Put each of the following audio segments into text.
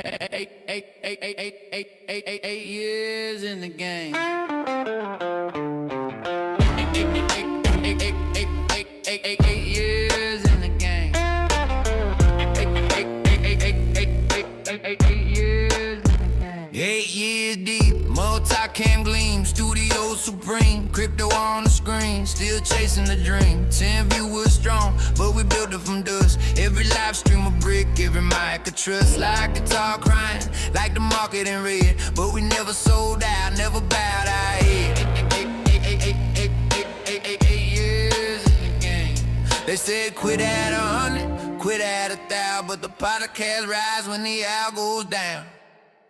8 years in the game. 8 years in the game. 8 years in the game. 8 years deep, multi-cam gleam, studio supreme, crypto on the screen, still chasing the dream. 10 viewers strong, but we built it from dust. Every live stream a brick, every mic a trust. Like guitar crying, like the market in red, but we never sold out, never bowed our head. 8 years in the game. They said quit at 100, quit at 1,000, but the podcast rise when the hour goes down.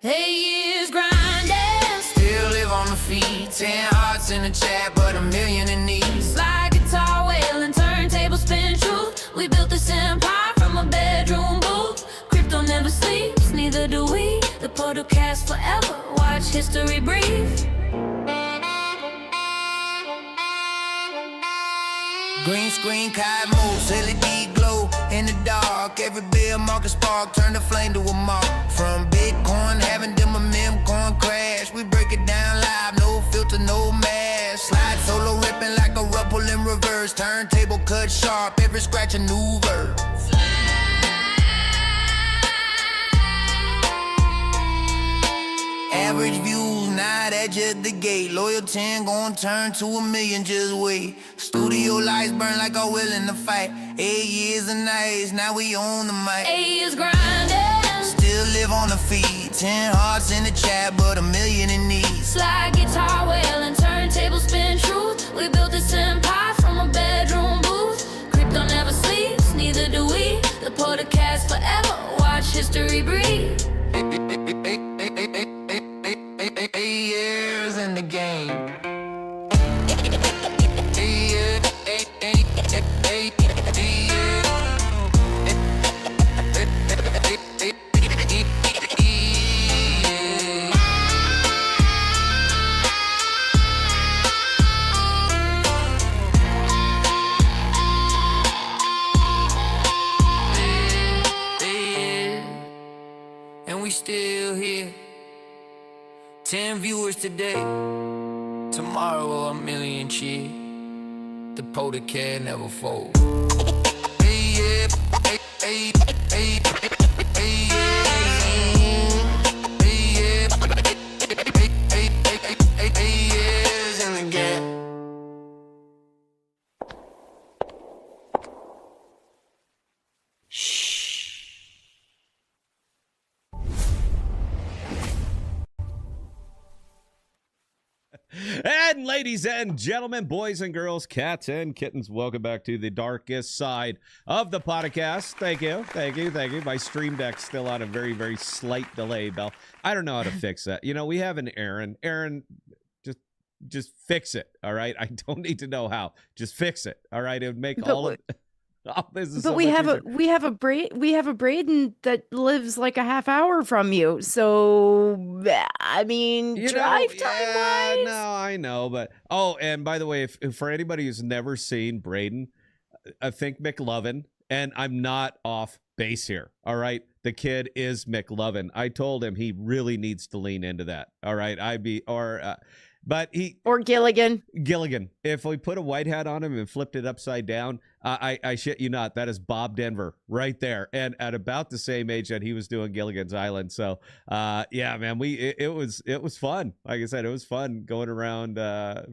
8 years grinding, still live on the feed. 10 hearts in the chat, but a million in needs. Like guitar wailing, turntable spin truth. We built this empire from a bedroom booth. Crypto never sleeps, neither do we. The podcast forever, watch history breathe. Green screen, cosmos, LED glow in the dark. Every bear market spark, turn the flame to a mark. From Bitcoin, having them a meme coin crash. We break it down live, no filter, no mask. Slide solo ripping like a ripple in reverse. Turntable cut sharp, every scratch a new verse. Average views, not at just the gate. Loyal 10 gon' turn to a million, just wait. Studio lights burn like our will in the fight. 8 years and nights, now we own the mic. 8 years grinding, still live on the feed. 10 hearts in the chat, but a million in needs. Slide guitar wailing, turntable spin truth. We built this empire from a bedroom booth. Crypto never sleeps, neither do we. The podcast forever, watch history breathe. 8 years in the game. 8 years. And we still here. 10 viewers today, tomorrow a million cheers. The podcast never fold. Hey, yeah, hey, hey, hey, hey, yeah. Hey, yeah, hey, years in the game. And ladies and gentlemen, boys and girls, cats and kittens, welcome back to the darkest side of the podcast. Thank you. My stream deck's still on a very, very slight delay, Bell. I don't know how to fix that. You know, we have an Aaron. Aaron, just fix it, all right? I don't need to know how. Just fix it, all right? It would make all of this is but so we have easier. we have a Braden that lives like a half hour from you. So I mean, drive time wise. No, I know, but and by the way, if for anybody who's never seen Braden, I think McLovin, and I'm not off base here. All right, the kid is McLovin. I told him he really needs to lean into that. All right, but or Gilligan. If we put a white hat on him and flipped it upside down, I shit you not, that is Bob Denver right there, and at about the same age that he was doing Gilligan's Island. So yeah, man, it was fun. Like I said, it was fun going around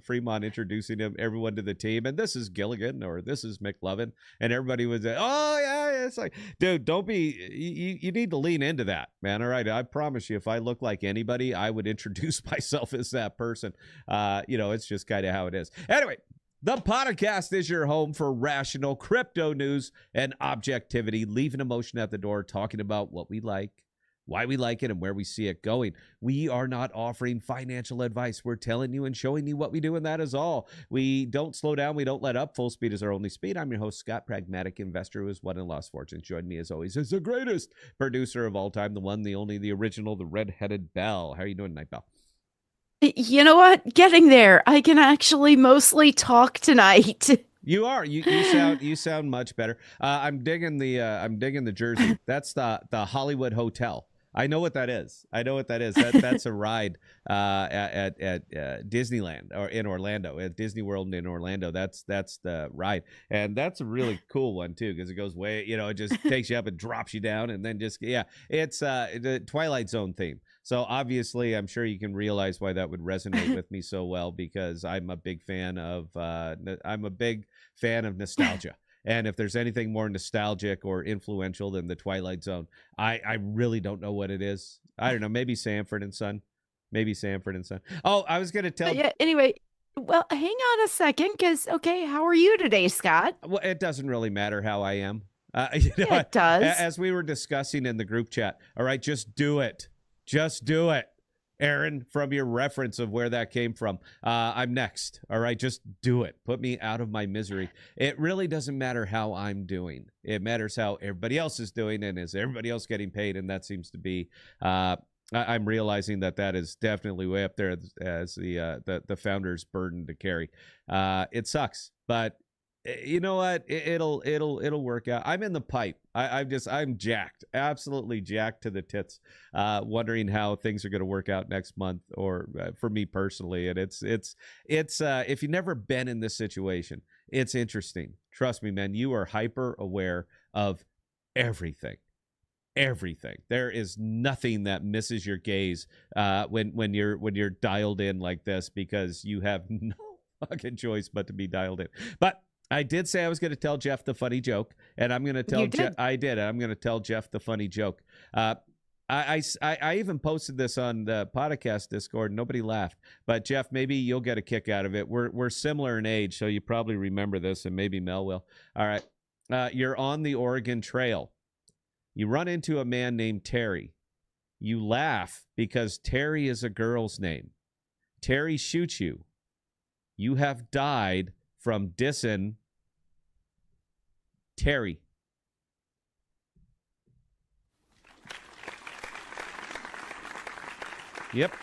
Fremont introducing everyone to the team, and this is Gilligan or this is McLovin, and everybody was oh yeah, it's like, dude, don't be, you need to lean into that, man. All right, I promise you, if I look like anybody, I would introduce myself as that person. You know, it's just kind of how it is. Anyway, the podcast is your home for rational crypto news and objectivity, leaving emotion at the door, talking about what we like, why we like it, and where we see it going. We are not offering financial advice. We're telling you and showing you what we do, and that is all. We don't slow down. We don't let up. Full speed is our only speed. I'm your host, Scott, pragmatic investor who has won and lost fortunes. Join me, as always, as the greatest producer of all time, the one, the only, the original, the red-headed Bell. How are you doing tonight, Bell? You know what? Getting there. I can actually mostly talk tonight. You are. You sound much better. I'm digging the jersey. That's the Hollywood Hotel. I know what that is. I know what that is. That's a ride at Disneyland or in Orlando, at Disney World in Orlando. That's the ride, and that's a really cool one too because it goes way, it just takes you up and drops you down, and then just it's the Twilight Zone theme. So obviously, I'm sure you can realize why that would resonate with me so well because I'm a big fan of nostalgia. And if there's anything more nostalgic or influential than the Twilight Zone, I really don't know what it is. I don't know. Maybe Sanford and Son. Maybe Sanford and Son. Oh, I was going to tell. Yeah. Anyway, well, hang on a second, because how are you today, Scott? Well, it doesn't really matter how I am. It does. As we were discussing in the group chat. All right, just do it. Just do it. Aaron, from your reference of where that came from, I'm next. All right, just do it. Put me out of my misery. It really doesn't matter how I'm doing. It matters how everybody else is doing, and is everybody else getting paid? And that seems to be. I'm realizing that is definitely way up there as the founder's burden to carry. It sucks, but you know what? It'll work out. I'm in the pipe. I'm jacked, absolutely jacked to the tits, wondering how things are going to work out next month, or for me personally. And it's if you've never been in this situation, it's interesting. Trust me, man. You are hyper aware of everything. Everything. There is nothing that misses your gaze when you're dialed in like this, because you have no fucking choice but to be dialed in. But I did say I was going to tell Jeff the funny joke, and I'm going to tell Jeff. I did. I'm going to tell Jeff the funny joke. I even posted this on the podcast Discord. Nobody laughed, but Jeff, maybe you'll get a kick out of it. We're similar in age, so you probably remember this, and maybe Mel will. All right, you're on the Oregon Trail. You run into a man named Terry. You laugh because Terry is a girl's name. Terry shoots you. You have died from dissing Terry. Yep.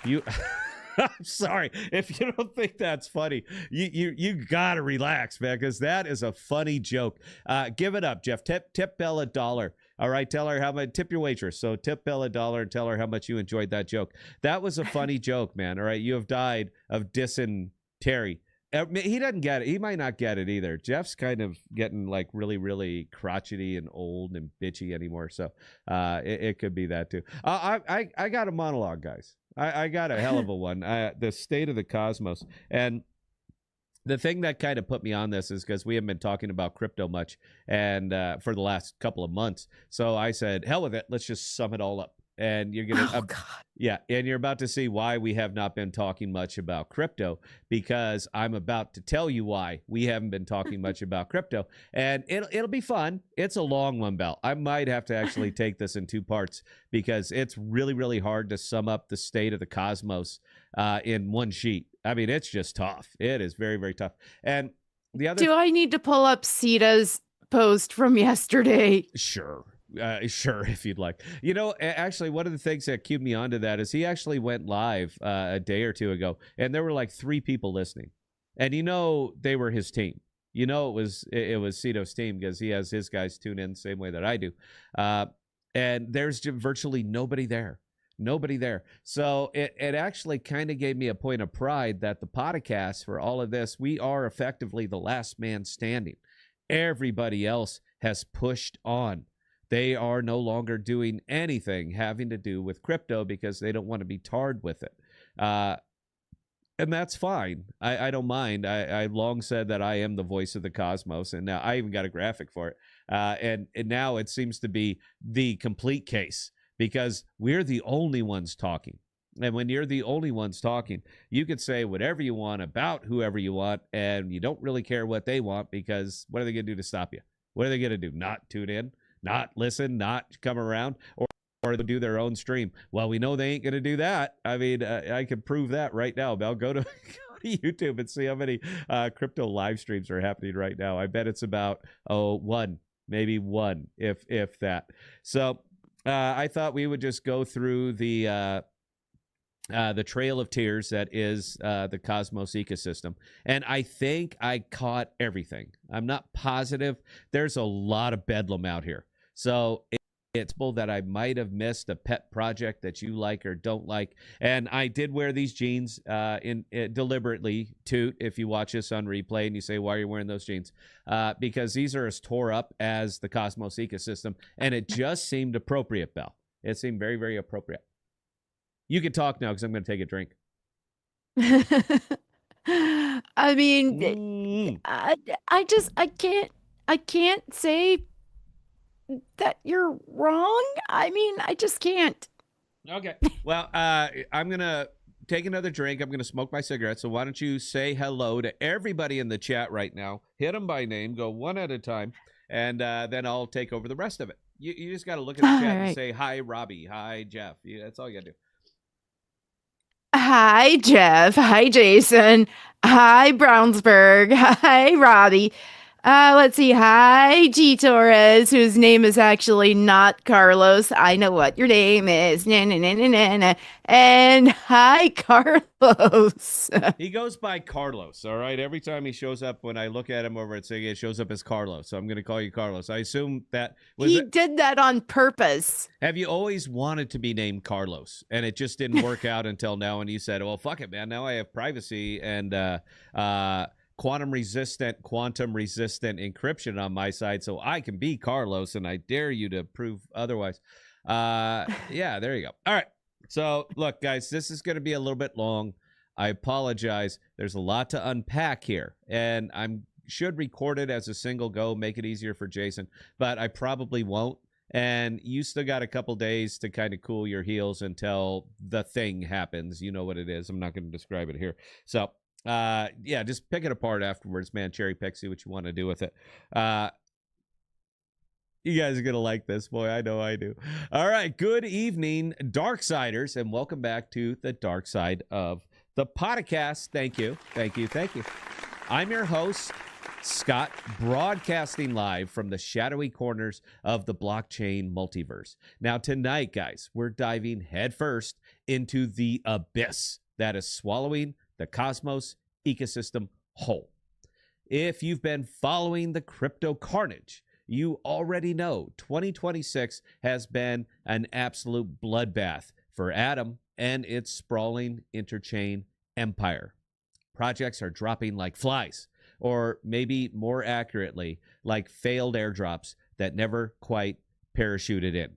You I'm sorry if you don't think that's funny. You gotta relax, man, because that is a funny joke. Give it up, Jeff. Tip Bella $1. All right, tell her how much. Tip your waitress. So tip Bella $1 and tell her how much you enjoyed that joke. That was a funny joke, man. All right, you have died of dissing Terry. He doesn't get it. He might not get it either. Jeff's kind of getting like really, really crotchety and old and bitchy anymore. So it could be that too. I got a monologue, guys. I got a hell of a one. The state of the cosmos. And the thing that kind of put me on this is because we haven't been talking about crypto much and for the last couple of months. So I said, hell with it. Let's just sum it all up. And you're going to, and you're about to see why we have not been talking much about crypto, because I'm about to tell you why we haven't been talking much about crypto, and it'll be fun. It's a long one, Bell. I might have to actually take this in 2 parts because it's really, really hard to sum up the state of the cosmos in one sheet. I mean, it's just tough. It is very, very tough. And the other, do I need to pull up Sita's post from yesterday? Sure, if you'd like. Actually, one of the things that cued me onto that is he actually went live a day or two ago, and there were like 3 people listening, and they were his team. It was Cito's team because he has his guys tune in the same way that I do, and there's virtually nobody there. So it actually kind of gave me a point of pride that the podcast, for all of this, we are effectively the last man standing. Everybody else has pushed on. They are no longer doing anything having to do with crypto because they don't want to be tarred with it. And that's fine. I don't mind. I've long said that I am the voice of the cosmos, and now I even got a graphic for it. And now it seems to be the complete case because we're the only ones talking. And when you're the only ones talking, you could say whatever you want about whoever you want, and you don't really care what they want because what are they going to do to stop you? What are they going to do? Not tune in? Not listen, not come around, or they do their own stream. Well, we know they ain't going to do that. I mean, I can prove that right now. Bell, go to YouTube and see how many crypto live streams are happening right now. I bet it's about one, maybe one, if that. So I thought we would just go through the trail of tears that is the Cosmos ecosystem. And I think I caught everything. I'm not positive. There's a lot of bedlam out here. So it's that I might have missed a pet project that you like or don't like. And I did wear these jeans deliberately, Toot, if you watch this on replay and you say, why are you wearing those jeans? Because these are as tore up as the Cosmos ecosystem. And it just seemed appropriate, Belle. It seemed very, very appropriate. You can talk now because I'm going to take a drink. I mean, I can't say that you're wrong. I mean, I just can't. Okay. Well, I'm going to take another drink. I'm going to smoke my cigarette. So why don't you say hello to everybody in the chat right now? Hit them by name. Go one at a time. And then I'll take over the rest of it. You just got to look at the chat and say, hi, Robbie. Hi, Jeff. Yeah, that's all you got to do. Hi, Jeff. Hi, Jason. Hi, Brownsburg. Hi, Robbie. Let's see. Hi, G Torres, whose name is actually not Carlos. I know what your name is. Na, na, na, na, na, na. And hi, Carlos. He goes by Carlos, all right? Every time he shows up, when I look at him over at Sega, it shows up as Carlos. So I'm going to call you Carlos. I assume that he did that on purpose. Have you always wanted to be named Carlos, and it just didn't work out until now, and you said, well, fuck it, man. Now I have privacy and quantum resistant encryption on my side, so I can be Carlos, and I dare you to prove otherwise. Yeah, there you go. All right. So, look, guys, this is going to be a little bit long. I apologize. There's a lot to unpack here, and I should record it as a single go, make it easier for Jason, but I probably won't. And you still got a couple days to kind of cool your heels until the thing happens. You know what it is. I'm not going to describe it here. So, yeah, just pick it apart afterwards, man. Cherry pick, see what you want to do with it. You guys are going to like this, boy. I know I do. All right. Good evening, Darksiders, and welcome back to the Dark Side of the podcast. Thank you. Thank you. Thank you. I'm your host, Scott, broadcasting live from the shadowy corners of the blockchain multiverse. Now, tonight, guys, we're diving headfirst into the abyss that is swallowing the Cosmos ecosystem whole. If you've been following the crypto carnage, you already know 2026 has been an absolute bloodbath for Atom and its sprawling Interchain empire. Projects are dropping like flies, or maybe more accurately, like failed airdrops that never quite parachuted in.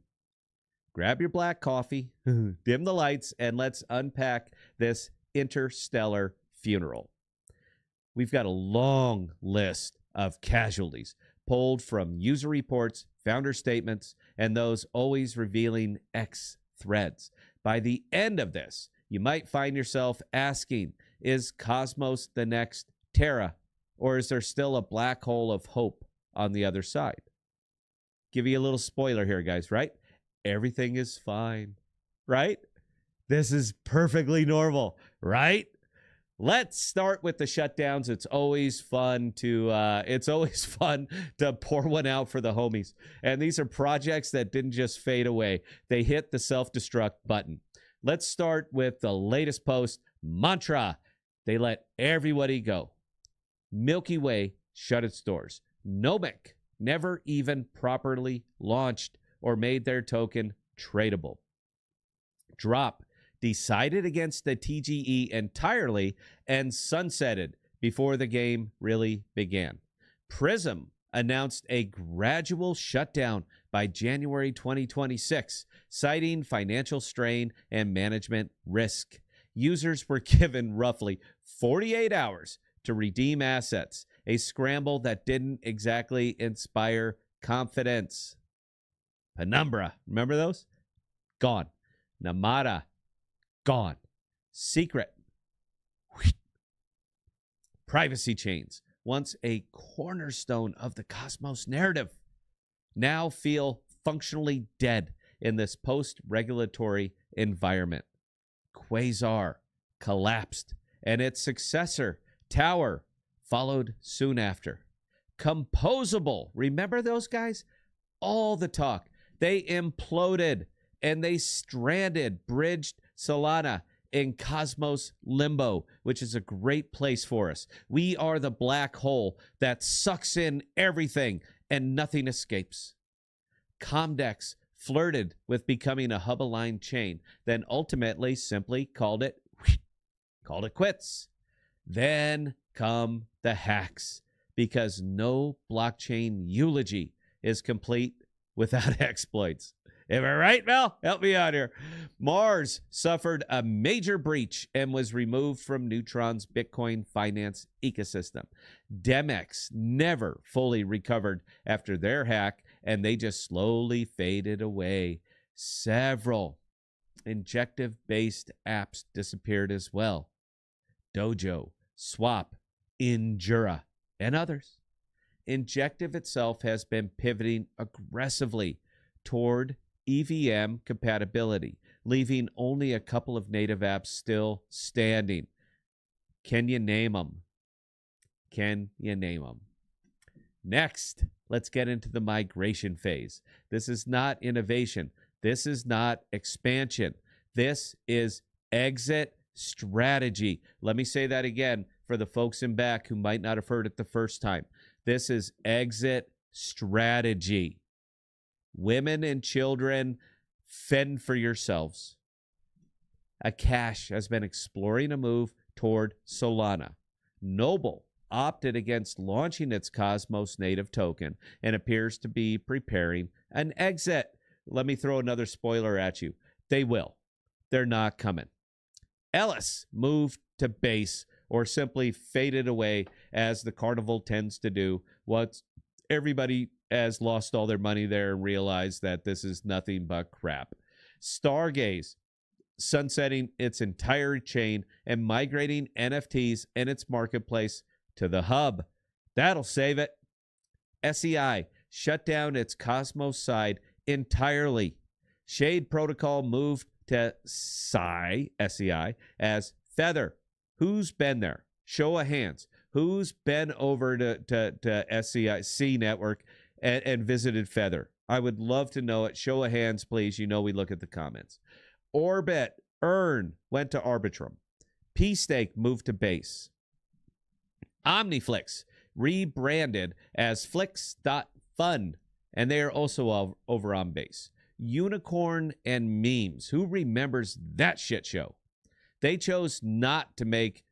Grab your black coffee, dim the lights, and let's unpack this interstellar funeral. We've got a long list of casualties pulled from user reports, founder statements, and those always revealing X threads. By the end of this, you might find yourself asking, is Cosmos the next Terra? Or is there still a black hole of hope on the other side? Give you a little spoiler here, guys, right? Everything is fine, right? This is perfectly normal, right? Let's start with the shutdowns. It's always fun to pour one out for the homies. And these are projects that didn't just fade away. They hit the self-destruct button. Let's start with the latest post, Mantra. They let everybody go. Milky Way shut its doors. Nomic never even properly launched or made their token tradable. Drop decided against the TGE entirely and sunsetted before the game really began. Prism announced a gradual shutdown by January 2026, citing financial strain and management risk. Users were given roughly 48 hours to redeem assets, a scramble that didn't exactly inspire confidence. Penumbra, remember those? Gone. Namada, gone. Secret. Privacy chains, once a cornerstone of the Cosmos narrative, now feel functionally dead in this post-regulatory environment. Quasar collapsed, and its successor, Tower, followed soon after. Composable, remember those guys? All the talk. They imploded, and they stranded, bridged Solana in Cosmos limbo, which is a great place for us. We are the black hole that sucks in everything, and nothing escapes. Comdex flirted with becoming a hub-aligned chain, then ultimately simply called it quits. Then come the hacks, because no blockchain eulogy is complete without exploits. Am I right, Mel? Help me out here. Mars suffered a major breach and was removed from Neutron's Bitcoin finance ecosystem. Demex never fully recovered after their hack, and they just slowly faded away. Several injective-based apps disappeared as well. Dojo, Swap, Injura, and others. Injective itself has been pivoting aggressively toward EVM compatibility, leaving only a couple of native apps still standing. Can you name them? Can you name them? Next, let's get into the migration phase. This is not innovation. This is not expansion. This is exit strategy. Let me say that again for the folks in back who might not have heard it the first time. This is exit strategy. Women and children, fend for yourselves. Akash has been exploring a move toward Solana. Noble opted against launching its Cosmos native token and appears to be preparing an exit. Let me throw another spoiler at you. They will. They're not coming. Ellis moved to base or simply faded away, as the carnival tends to do. Once everybody has lost all their money there and realized that this is nothing but crap. Stargaze sunsetting its entire chain and migrating NFTs and its marketplace to the hub. That'll save it. SEI shut down its Cosmos side entirely. Shade Protocol moved to SEI as Feather. Who's been there? Show of hands. Who's been over to SEI network and visited Feather? I would love to know it. Show of hands, please. You know we look at the comments. Orbit, Earn went to Arbitrum. P-Stake moved to Base. Omniflix rebranded as Flix.Fun, and they are also over on Base. Unicorn and Memes. Who remembers that shit show? They chose not to make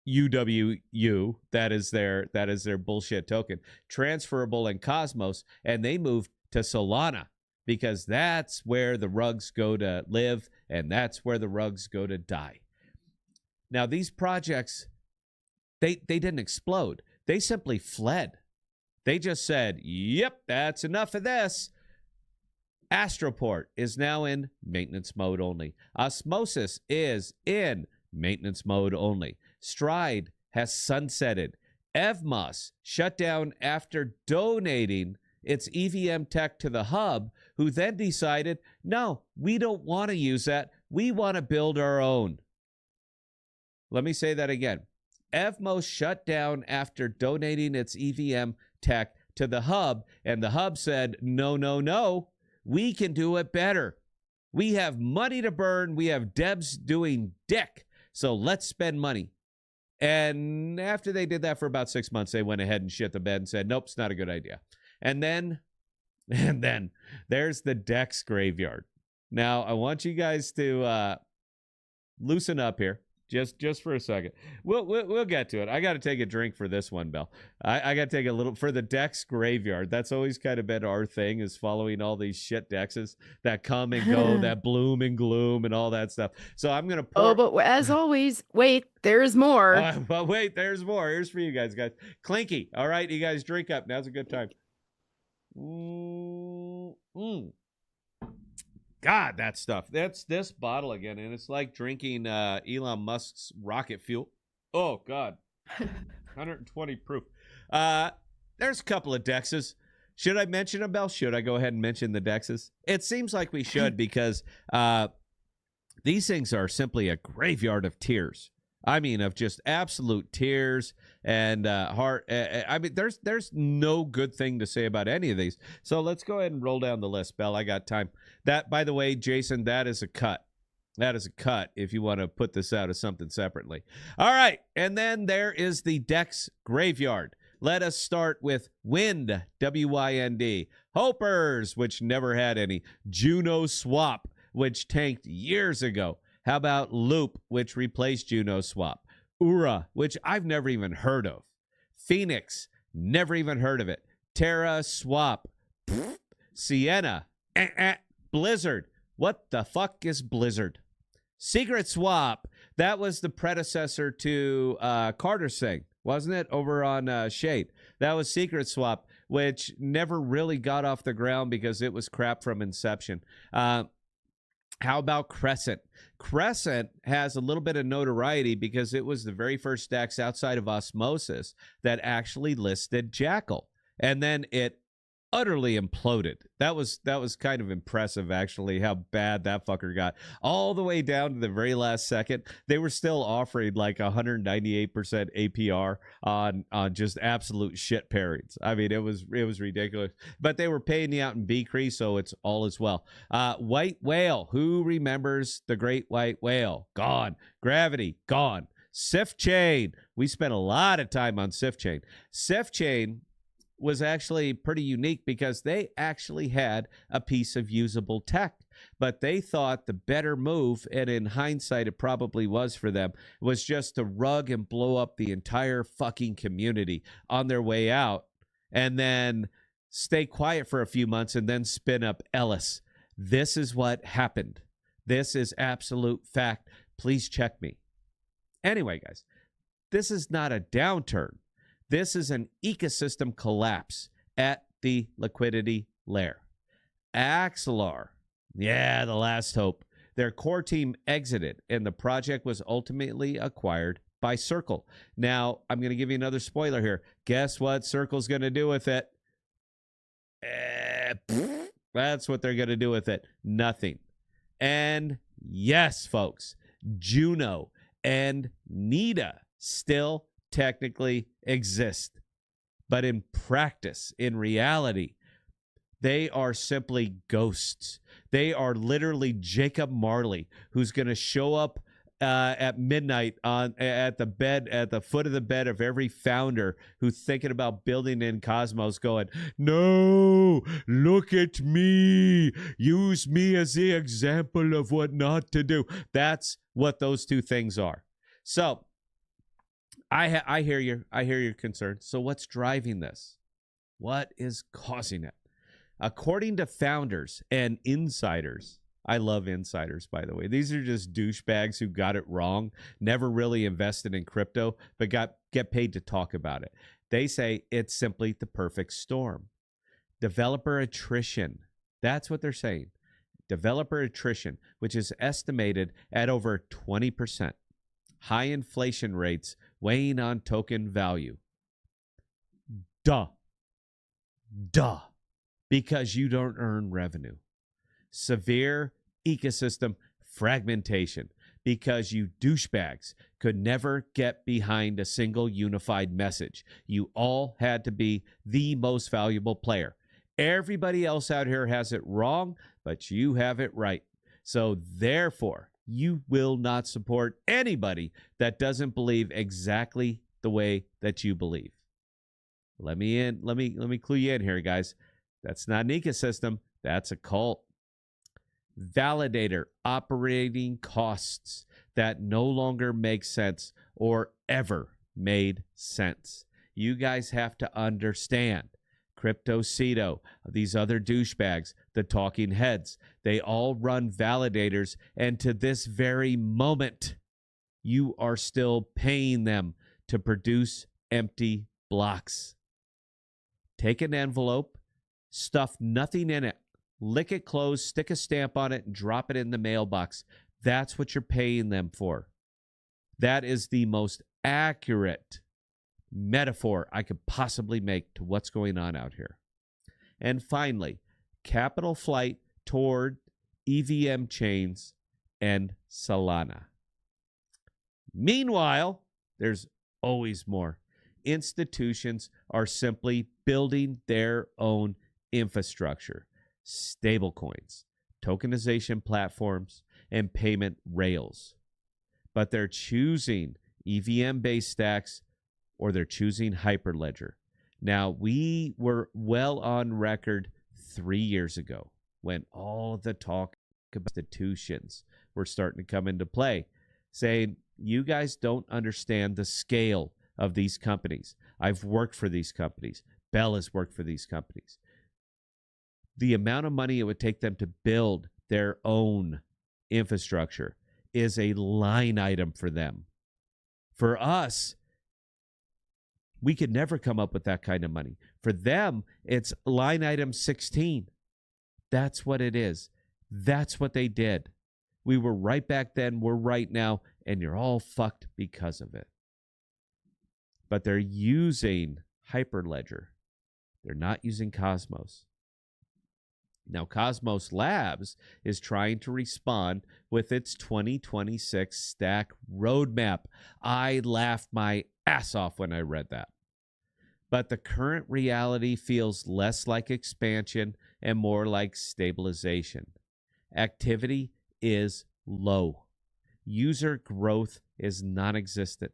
UWU, that is their bullshit token, transferable in Cosmos, and they moved to Solana because that's where the rugs go to live and that's where the rugs go to die. Now, these projects, they didn't explode. They simply fled. They just said, yep, that's enough of this. Astroport is now in maintenance mode only. Osmosis is in maintenance mode only. Stride has sunsetted. Evmos shut down after donating its EVM tech to the hub, who then decided, no, we don't want to use that. We want to build our own. Let me say that again. Evmos shut down after donating its EVM tech to the hub, and the hub said, no, no, no. We can do it better. We have money to burn. We have devs doing dick. So let's spend money. And after they did that for about 6 months, they went ahead and shit the bed and said, nope, it's not a good idea. And then there's the DEX graveyard. Now, I want you guys to loosen up here. Just for a second. We'll get to it. I got to take a drink for this one, Bell. I got to take a little for the DEX graveyard. That's always kind of been our thing, is following all these shit DEXs that come and go, that bloom and gloom and all that stuff. So I'm going to pour. Oh, but as always, wait, there's more. But wait, there's more. Here's for you guys. Clinky. All right, you guys drink up. Now's a good time. God, that stuff. That's this bottle again, and it's like drinking Elon Musk's rocket fuel. Oh, God. 120 proof. There's a couple of DEXs. Should I mention them, Bell? Should I go ahead and mention the DEXs? It seems like we should because these things are simply a graveyard of tears. I mean, of just absolute tears and heart. I mean, there's no good thing to say about any of these. So let's go ahead and roll down the list, Bell. I got time. That, by the way, Jason, that is a cut. That is a cut if you want to put this out as something separately. All right. And then there is the DEX graveyard. Let us start with Wind, W-Y-N-D. Hopers, which never had any. Juno Swap, which tanked years ago. How about Loop, which replaced Juno Swap? Ura, which I've never even heard of. Phoenix, never even heard of it. Terra Swap. Sienna. Blizzard. What the fuck is Blizzard? Secret Swap. That was the predecessor to Carter Singh, wasn't it? Over on Shade. That was Secret Swap, which never really got off the ground because it was crap from inception. How about Crescent? Crescent has a little bit of notoriety because it was the very first DEX outside of Osmosis that actually listed Jackal. And then it utterly imploded. That was kind of impressive, actually, how bad that fucker got. All the way down to the very last second, they were still offering like 198% APR on just absolute shit pairings. I mean, it was ridiculous. But they were paying you out in BCRE, so it's all as well. White Whale. Who remembers the Great White Whale? Gone. Gravity. Gone. Sif Chain. We spent a lot of time on Sif Chain. Sif Chain was actually pretty unique because they actually had a piece of usable tech, but they thought the better move, and in hindsight it probably was for them, was just to rug and blow up the entire fucking community on their way out and then stay quiet for a few months and then spin up Ellis. This is what happened. This is absolute fact. Please check me. Anyway, guys, this is not a downturn. This is an ecosystem collapse at the liquidity layer. Axelar, yeah, the last hope. Their core team exited, and the project was ultimately acquired by Circle. Now, I'm going to give you another spoiler here. Guess what Circle's going to do with it? That's what they're going to do with it. Nothing. And yes, folks, Juno and Nita still technically exist, but in practice, in reality, they are simply ghosts. They are literally Jacob Marley, who's going to show up at midnight at the foot of the bed of every founder who's thinking about building in Cosmos, going, "No, look at me. Use me as the example of what not to do." That's what those two things are. So I hear you. I hear your concern. So what's driving this? What is causing it? According to founders and insiders, I love insiders, by the way. These are just douchebags who got it wrong, never really invested in crypto, but get paid to talk about it. They say it's simply the perfect storm. Developer attrition. That's what they're saying. Developer attrition, which is estimated at over 20%. High inflation rates weighing on token value. Duh. Because you don't earn revenue. Severe ecosystem fragmentation, because you douchebags could never get behind a single unified message. You all had to be the most valuable player. Everybody else out here has it wrong, but you have it right. So therefore, you will not support anybody that doesn't believe exactly the way that you believe. Let me clue you in here, guys. That's not an ecosystem. That's a cult. Validator operating costs that no longer make sense or ever made sense. You guys have to understand. CryptoCito, these other douchebags, the talking heads, they all run validators, and to this very moment, you are still paying them to produce empty blocks. Take an envelope, stuff nothing in it, lick it closed, stick a stamp on it, and drop it in the mailbox. That's what you're paying them for. That is the most accurate metaphor I could possibly make to what's going on out here. And finally, capital flight toward EVM chains and Solana. Meanwhile, there's always more. Institutions are simply building their own infrastructure, stablecoins, tokenization platforms, and payment rails. But they're choosing EVM-based stacks, or they're choosing Hyperledger. Now, we were well on record 3 years ago when all the talk about institutions were starting to come into play, saying, you guys don't understand the scale of these companies. I've worked for these companies. Bell has worked for these companies. The amount of money it would take them to build their own infrastructure is a line item for them. For us, we could never come up with that kind of money. For them, it's line item 16. That's what it is. That's what they did. We were right back then, we're right now, and you're all fucked because of it. But they're using Hyperledger. They're not using Cosmos. Now, Cosmos Labs is trying to respond with its 2026 stack roadmap. I laughed my ass off when I read that. But the current reality feels less like expansion and more like stabilization. Activity is low. User growth is non-existent.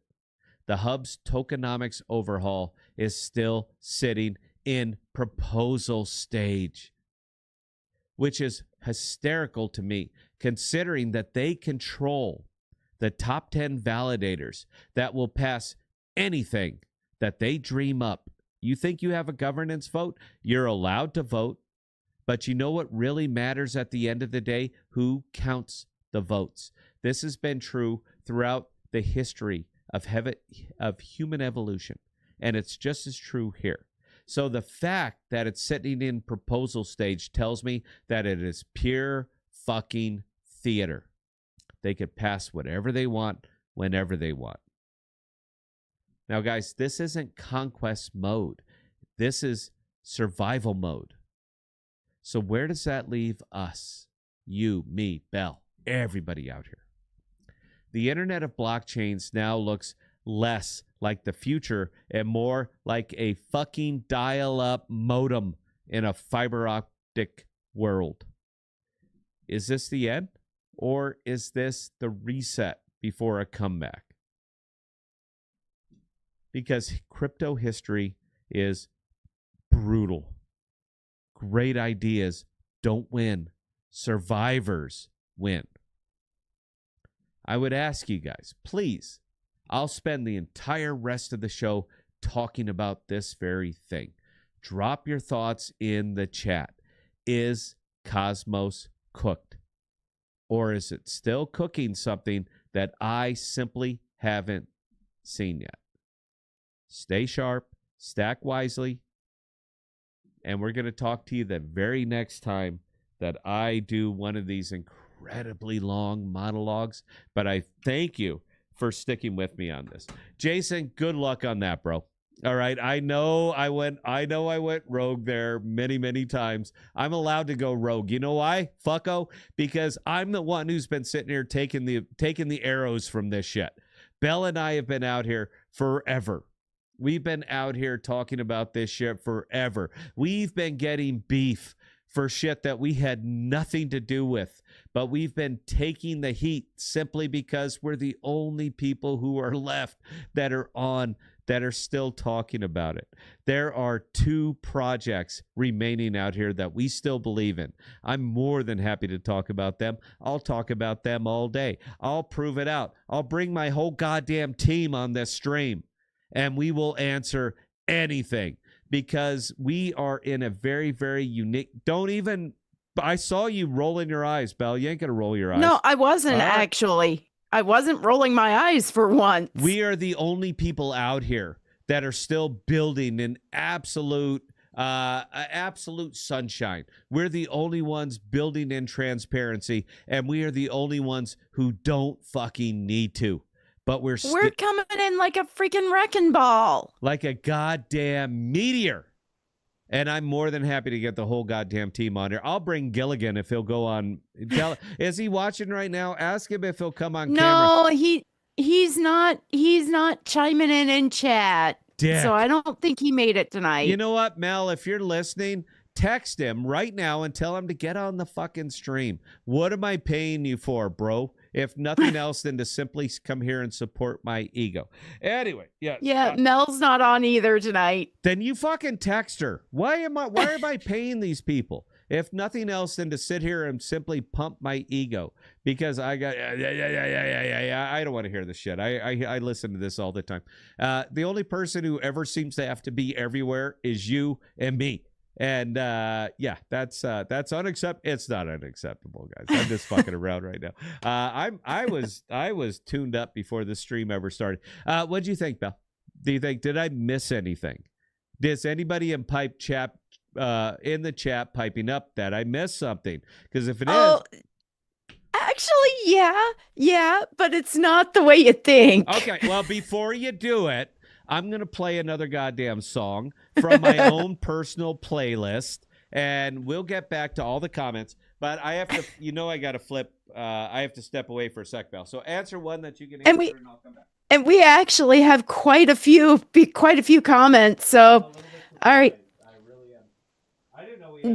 The hub's tokenomics overhaul is still sitting in proposal stage, which is hysterical to me, considering that they control the top 10 validators that will pass anything that they dream up. You think you have a governance vote? You're allowed to vote. But you know what really matters at the end of the day? Who counts the votes? This has been true throughout the history of human evolution, and it's just as true here. So the fact that it's sitting in proposal stage tells me that it is pure fucking theater. They could pass whatever they want, whenever they want. Now, guys, this isn't conquest mode. This is survival mode. So where does that leave us? You, me, Bell, everybody out here. The Internet of Blockchains now looks less like the future and more like a fucking dial-up modem in a fiber optic world. Is this the end? Or is this the reset before a comeback? Because crypto history is brutal. Great ideas don't win. Survivors win. I would ask you guys, please, I'll spend the entire rest of the show talking about this very thing. Drop your thoughts in the chat. Is Cosmos cooked? Or is it still cooking something that I simply haven't seen yet? Stay sharp, stack wisely, and we're going to talk to you the very next time that I do one of these incredibly long monologues. But I thank you for sticking with me on this. Jason, good luck on that, bro. All right. I know I went rogue there many, many times. I'm allowed to go rogue. You know why? Fucko? Because I'm the one who's been sitting here taking the arrows from this shit. Bell and I have been out here forever. We've been out here talking about this shit forever. We've been getting beef for shit that we had nothing to do with, but we've been taking the heat simply because we're the only people who are left that are still talking about it. There are 2 projects remaining out here that we still believe in. I'm more than happy to talk about them. I'll talk about them all day. I'll prove it out. I'll bring my whole goddamn team on this stream, and we will answer anything. Because we are in a very, very unique... I saw you rolling your eyes, Belle. You ain't going to roll your eyes. No, I wasn't actually. I wasn't rolling my eyes for once. We are the only people out here that are still building in absolute sunshine. We're the only ones building in transparency, and we are the only ones who don't fucking need to. But we're coming in like a freaking wrecking ball. Like a goddamn meteor. And I'm more than happy to get the whole goddamn team on here. I'll bring Gilligan if he'll go on. Is he watching right now? Ask him if he'll come on camera. No, he's not chiming in chat. Dick. So I don't think he made it tonight. You know what, Mel? If you're listening, text him right now and tell him to get on the fucking stream. What am I paying you for, bro? if nothing else than to simply come here and support my ego. Anyway, yes. Yeah, Mel's not on either tonight. Then you fucking text her. Why am I paying these people? If nothing else than to sit here and simply pump my ego because I got I don't want to hear this shit. I listen to this all the time. The only person who ever seems to have to be everywhere is you and me. And that's unacceptable. It's not unacceptable, guys. I'm just fucking around right now. I was tuned up before the stream ever started. What'd you think, Belle? Did I miss anything? Does anybody in in the chat piping up that I missed something? Because if it is, actually, yeah, but it's not the way you think. Okay, well, before you do it, I'm going to play another goddamn song from my own personal playlist, and we'll get back to all the comments. But I have to, I got to flip. I have to step away for a sec, Belle. So answer one that you can answer, and I'll come back. And we actually have quite a few comments. So, all right.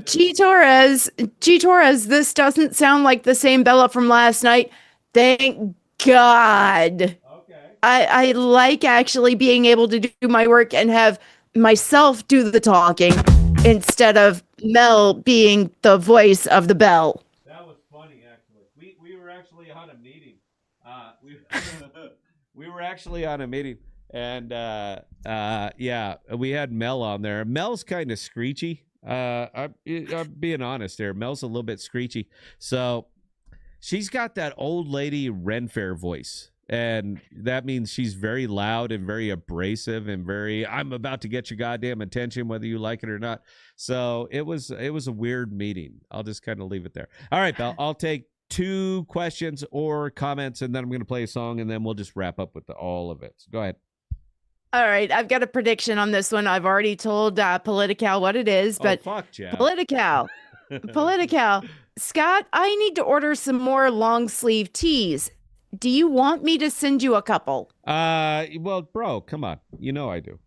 G Torres, this doesn't sound like the same Bella from last night. Thank God. Okay. I like actually being able to do my work and have myself do the talking instead of Mel being the voice of the bell. That was funny, actually. We were actually on a meeting. We were actually on a meeting, and we had Mel on there. Mel's kind of screechy. I'm being honest here. Mel's a little bit screechy. So she's got that old lady Ren Fair voice. And that means she's very loud and very abrasive and I'm about to get your goddamn attention, whether you like it or not. So it was a weird meeting. I'll just kind of leave it there. All right, Belle, I'll take 2 questions or comments, and then I'm going to play a song, and then we'll just wrap up with all of it. So go ahead. All right, I've got a prediction on this one. I've already told Political what it is, but fuck, Jeff. Political, Scott, I need to order some more long sleeve tees. Do you want me to send you a couple? Well, bro, come on. You know I do.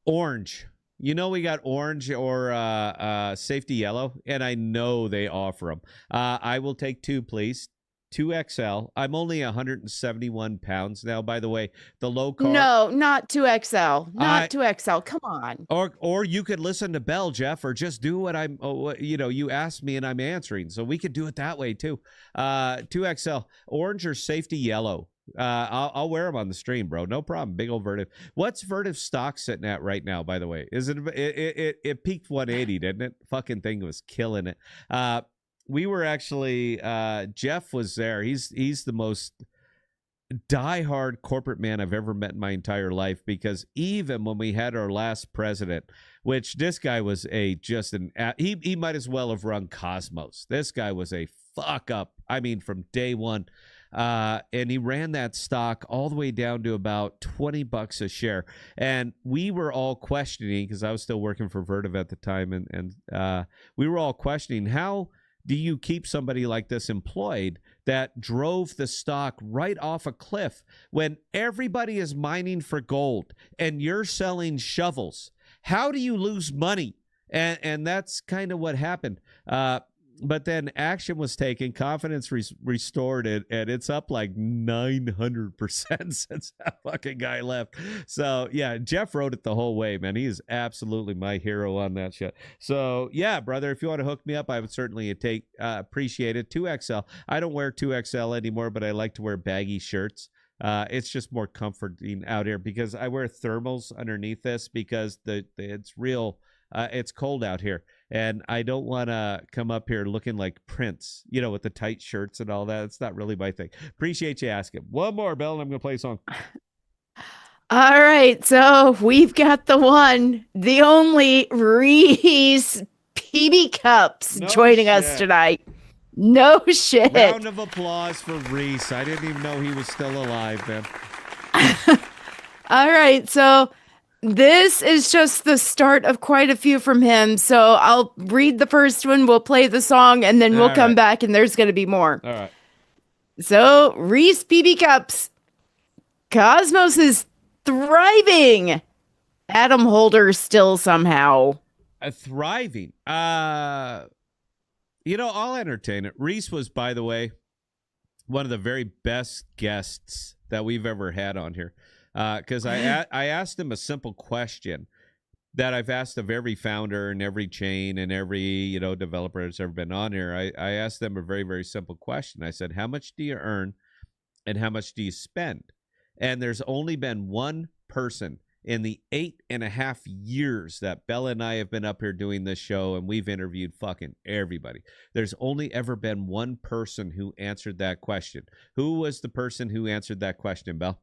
Orange. We got orange or safety yellow, and I know they offer them. I will take 2, please. 2XL. I'm only 171 pounds now, by the way. The low carb. No, not 2XL. Not 2XL. Come on. Or you could listen to Bell, Jeff, or just do what you asked me and I'm answering. So we could do it that way too. 2XL. Orange or safety yellow. I'll wear them on the stream, bro. No problem. Big old Vertiv. What's Vertiv stock sitting at right now, by the way? Is it peaked 180, didn't it? Fucking thing was killing it. We were actually, Jeff was there. He's the most diehard corporate man I've ever met in my entire life, because even when we had our last president, which this guy was he might as well have run Cosmos. This guy was a fuck up. I mean, from day one. And he ran that stock all the way down to about $20 a share. And we were all questioning, because I was still working for Vertiv at the time. And we were all questioning, how do you keep somebody like this employed that drove the stock right off a cliff when everybody is mining for gold and you're selling shovels? How do you lose money? And that's kind of what happened. But then action was taken, confidence restored it, and it's up like 900% since that fucking guy left. So, yeah, Jeff wrote it the whole way, man. He is absolutely my hero on that shit. So, yeah, brother, if you want to hook me up, I would certainly appreciate it. 2XL. I don't wear 2XL anymore, but I like to wear baggy shirts. It's just more comforting out here because I wear thermals underneath this because it's real. It's cold out here, and I don't want to come up here looking like Prince, with the tight shirts and all that. It's not really my thing. Appreciate you asking. One more, Bell, and I'm going to play a song. All right, so we've got the one, the only Reese PB Cups joining us tonight. No shit. Round of applause for Reese. I didn't even know he was still alive, man. All right, so this is just the start of quite a few from him. So I'll read the first one, we'll play the song, and then we'll come back and there's going to be more. All right. So Reese PB Cups. Cosmos is thriving. Adam Holder still somehow. Thriving. I'll entertain it. Reese was, by the way, one of the very best guests that we've ever had on here. Because I asked him a simple question that I've asked of every founder and every chain and every, developer that's ever been on here. I asked them a very, very simple question. I said, how much do you earn and how much do you spend? And there's only been one person in the 8.5 years that Bella and I have been up here doing this show, and we've interviewed fucking everybody. There's only ever been one person who answered that question. Who was the person who answered that question, Belle?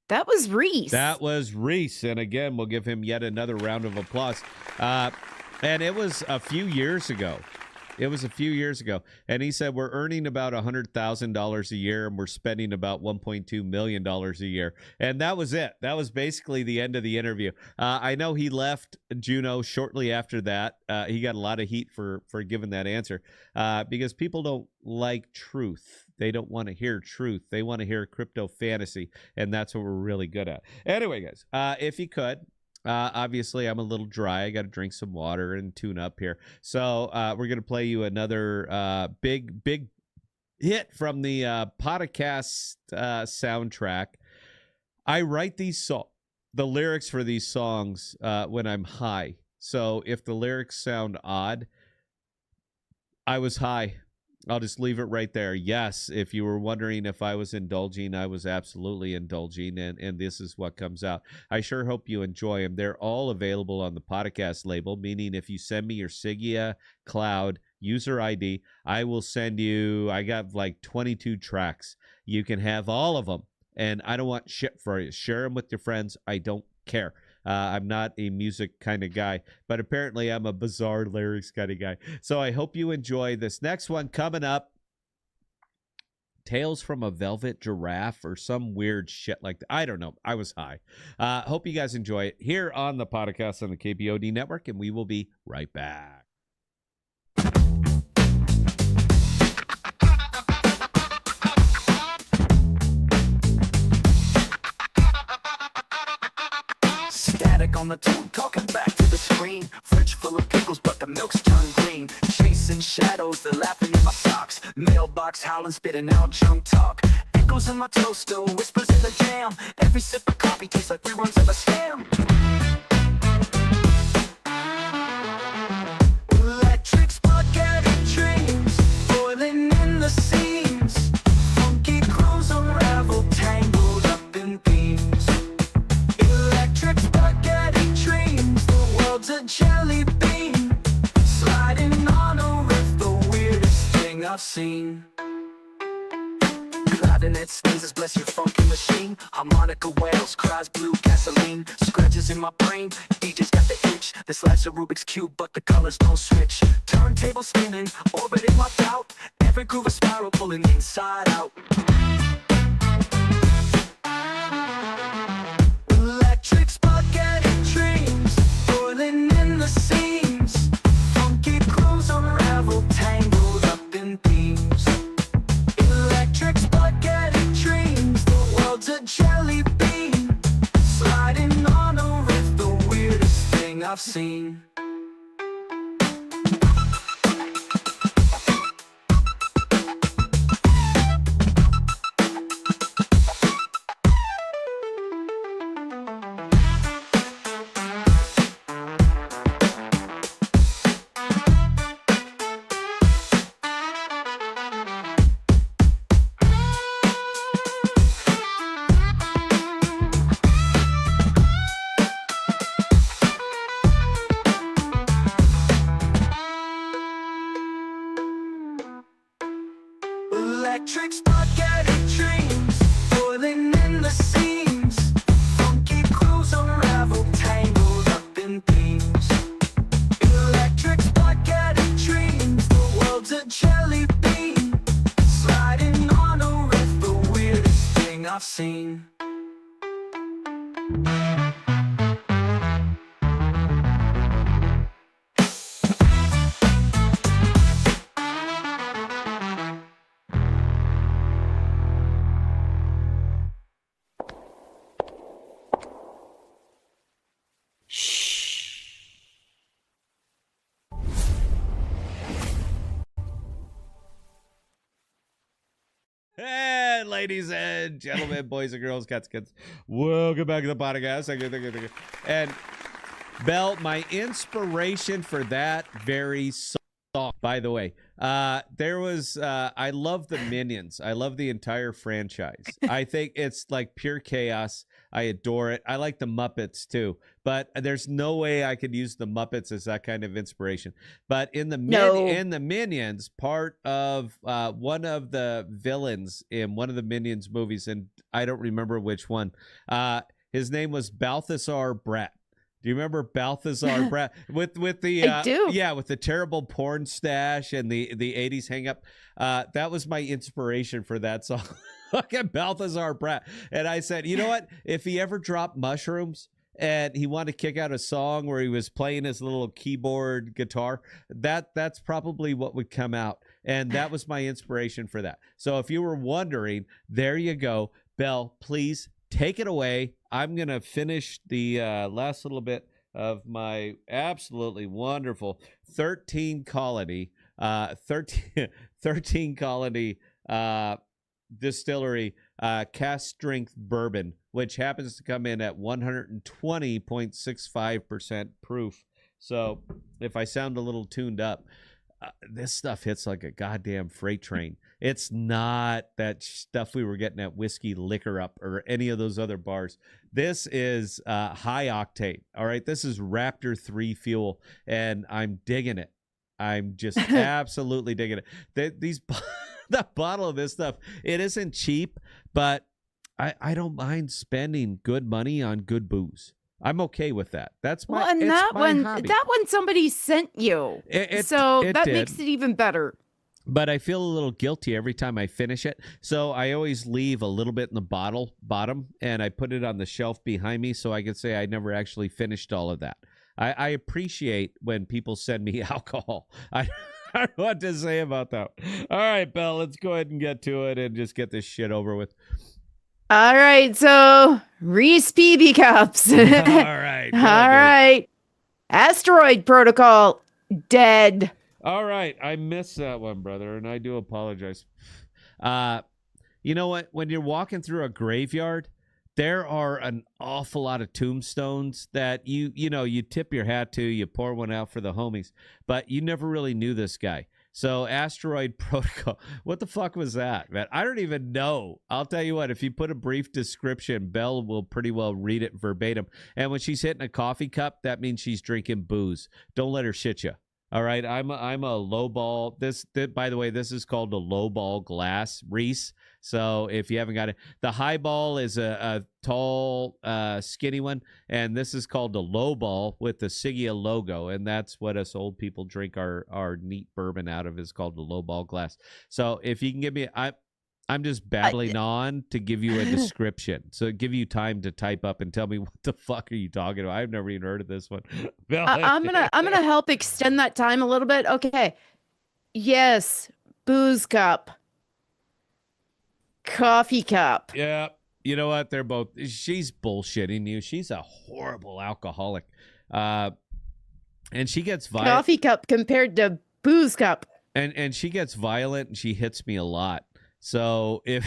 That was Reese. That was Reese. And again, we'll give him yet another round of applause. And it was a few years ago. And he said, we're earning about $100,000 a year and we're spending about $1.2 million a year. And that was it. That was basically the end of the interview. I know he left Juno shortly after that. He got a lot of heat for giving that answer because people don't like truth. They don't want to hear truth. They want to hear crypto fantasy. And that's what we're really good at. Anyway, guys, if you could, obviously, I'm a little dry. I got to drink some water and tune up here. So we're going to play you another big hit from the podcast soundtrack. I write the lyrics for these songs when I'm high. So if the lyrics sound odd, I was high. I'll just leave it right there. Yes, if you were wondering if I was indulging, I was absolutely indulging, and this is what comes out. I sure hope you enjoy them. They're all available on the podcast label, meaning if you send me your Sigia Cloud user ID, I will send you, I got like 22 tracks. You can have all of them, and I don't want shit for you. Share them with your friends. I don't care. I'm not a music kind of guy, but apparently I'm a bizarre lyrics kind of guy. So I hope you enjoy this next one coming up. Tales from a Velvet Giraffe or some weird shit like that. I don't know. I was high. Hope you guys enjoy it here on the podcast on the KPOD network, and we will be right back. On the tube, talking back to the screen. Fridge full of pickles, but the milk's turned green. Chasing shadows, they're laughing in my socks. Mailbox howling, spitting out junk talk. Echoes in my toaster, whispers in the jam. Every sip of coffee tastes like reruns of a scam. Electric spaghetti dreams, boiling in the seams. Funky grooves unravel, tangled up in beams. Electric spaghetti dreams, the world's a jelly bean. Sliding on a riff, the weirdest thing I've seen. Clarinet sneezes, bless your funky machine. Harmonica wails, cries blue gasoline. Scratches in my brain, DJ's got the itch. This life's a Rubik's Cube, but the colors don't switch. Turntable spinning, orbiting my doubt. Every groove a spiral, pulling inside out. Electric spaghetti dreams, boiling in the seams. Funky grooves unravel, tangled up in beams. Electric spaghetti dreams, the world's a jelly bean. Sliding on a riff, the weirdest thing I've seen. Electric spaghetti dreams, boiling in the seams. Funky grooves unravel, tangled up in beams. Electric spaghetti dreams, the world's a jelly bean. Sliding on a riff, the weirdest thing I've seen. Ladies and gentlemen, boys and girls, cats, kids, welcome back to the podcast. And Bell, my inspiration for that very song, by the way, there was, I love the Minions. I love the entire franchise. I think it's like pure chaos. I adore it. I like the Muppets too, but there's no way I could use the Muppets as that kind of inspiration. But in the Minions, part of one of the villains in one of the Minions movies, and I don't remember which one, his name was Balthazar Brat. Do you remember Balthazar Brat with the I do. Yeah, with the terrible porn stash and the 80s hang up? That was my inspiration for that song. Look at Balthazar Brat. And I said, you know what? If he ever dropped mushrooms and he wanted to kick out a song where he was playing his little keyboard guitar, that's probably what would come out. And that was my inspiration for that. So if you were wondering, there you go. Bell, please take it away. I'm going to finish the last little bit of my absolutely wonderful 13 colony distillery cast strength bourbon, which happens to come in at 120.65% proof. So if I sound a little tuned up, this stuff hits like a goddamn freight train. It's not that stuff we were getting at Whiskey Liquor Up or any of those other bars. This is high octane. All right. This is Raptor 3 fuel, and I'm digging it. I'm just absolutely digging it. The bottle of this stuff, it isn't cheap, but I don't mind spending good money on good booze. I'm okay with that. That's my, well, and that one somebody sent you. So that makes it even better. But I feel a little guilty every time I finish it. So I always leave a little bit in the bottom, and I put it on the shelf behind me so I can say I never actually finished all of that. I appreciate when people send me alcohol. I don't know what to say about that. All right, Belle, let's go ahead and get to it and just get this shit over with. All right, so Reese PB cups. All right. All right. Asteroid Protocol, dead. All right. I missed that one, brother, and I do apologize. You know what? When you're walking through a graveyard, there are an awful lot of tombstones that you tip your hat to, you pour one out for the homies, but you never really knew this guy. So Asteroid Protocol, what the fuck was that, man? I don't even know. I'll tell you what, if you put a brief description, Belle will pretty well read it verbatim. And when she's hitting a coffee cup, that means she's drinking booze. Don't let her shit you. All right, I'm a low ball. This by the way, this is called a low ball glass, Reese. So if you haven't got it, the high ball is a tall, skinny one, and this is called the low ball with the Siggia logo, and that's what us old people drink our neat bourbon out of, is called the low ball glass. So if you can give me, I'm just babbling on to give you a description, so give you time to type up and tell me what the fuck are you talking about. I've never even heard of this one. I'm gonna help extend that time a little bit. Okay, yes, booze cup, coffee cup. Yeah, you know what? They're both. She's bullshitting you. She's a horrible alcoholic, and she gets violent. Coffee cup compared to booze cup, and she gets violent, and she hits me a lot. So if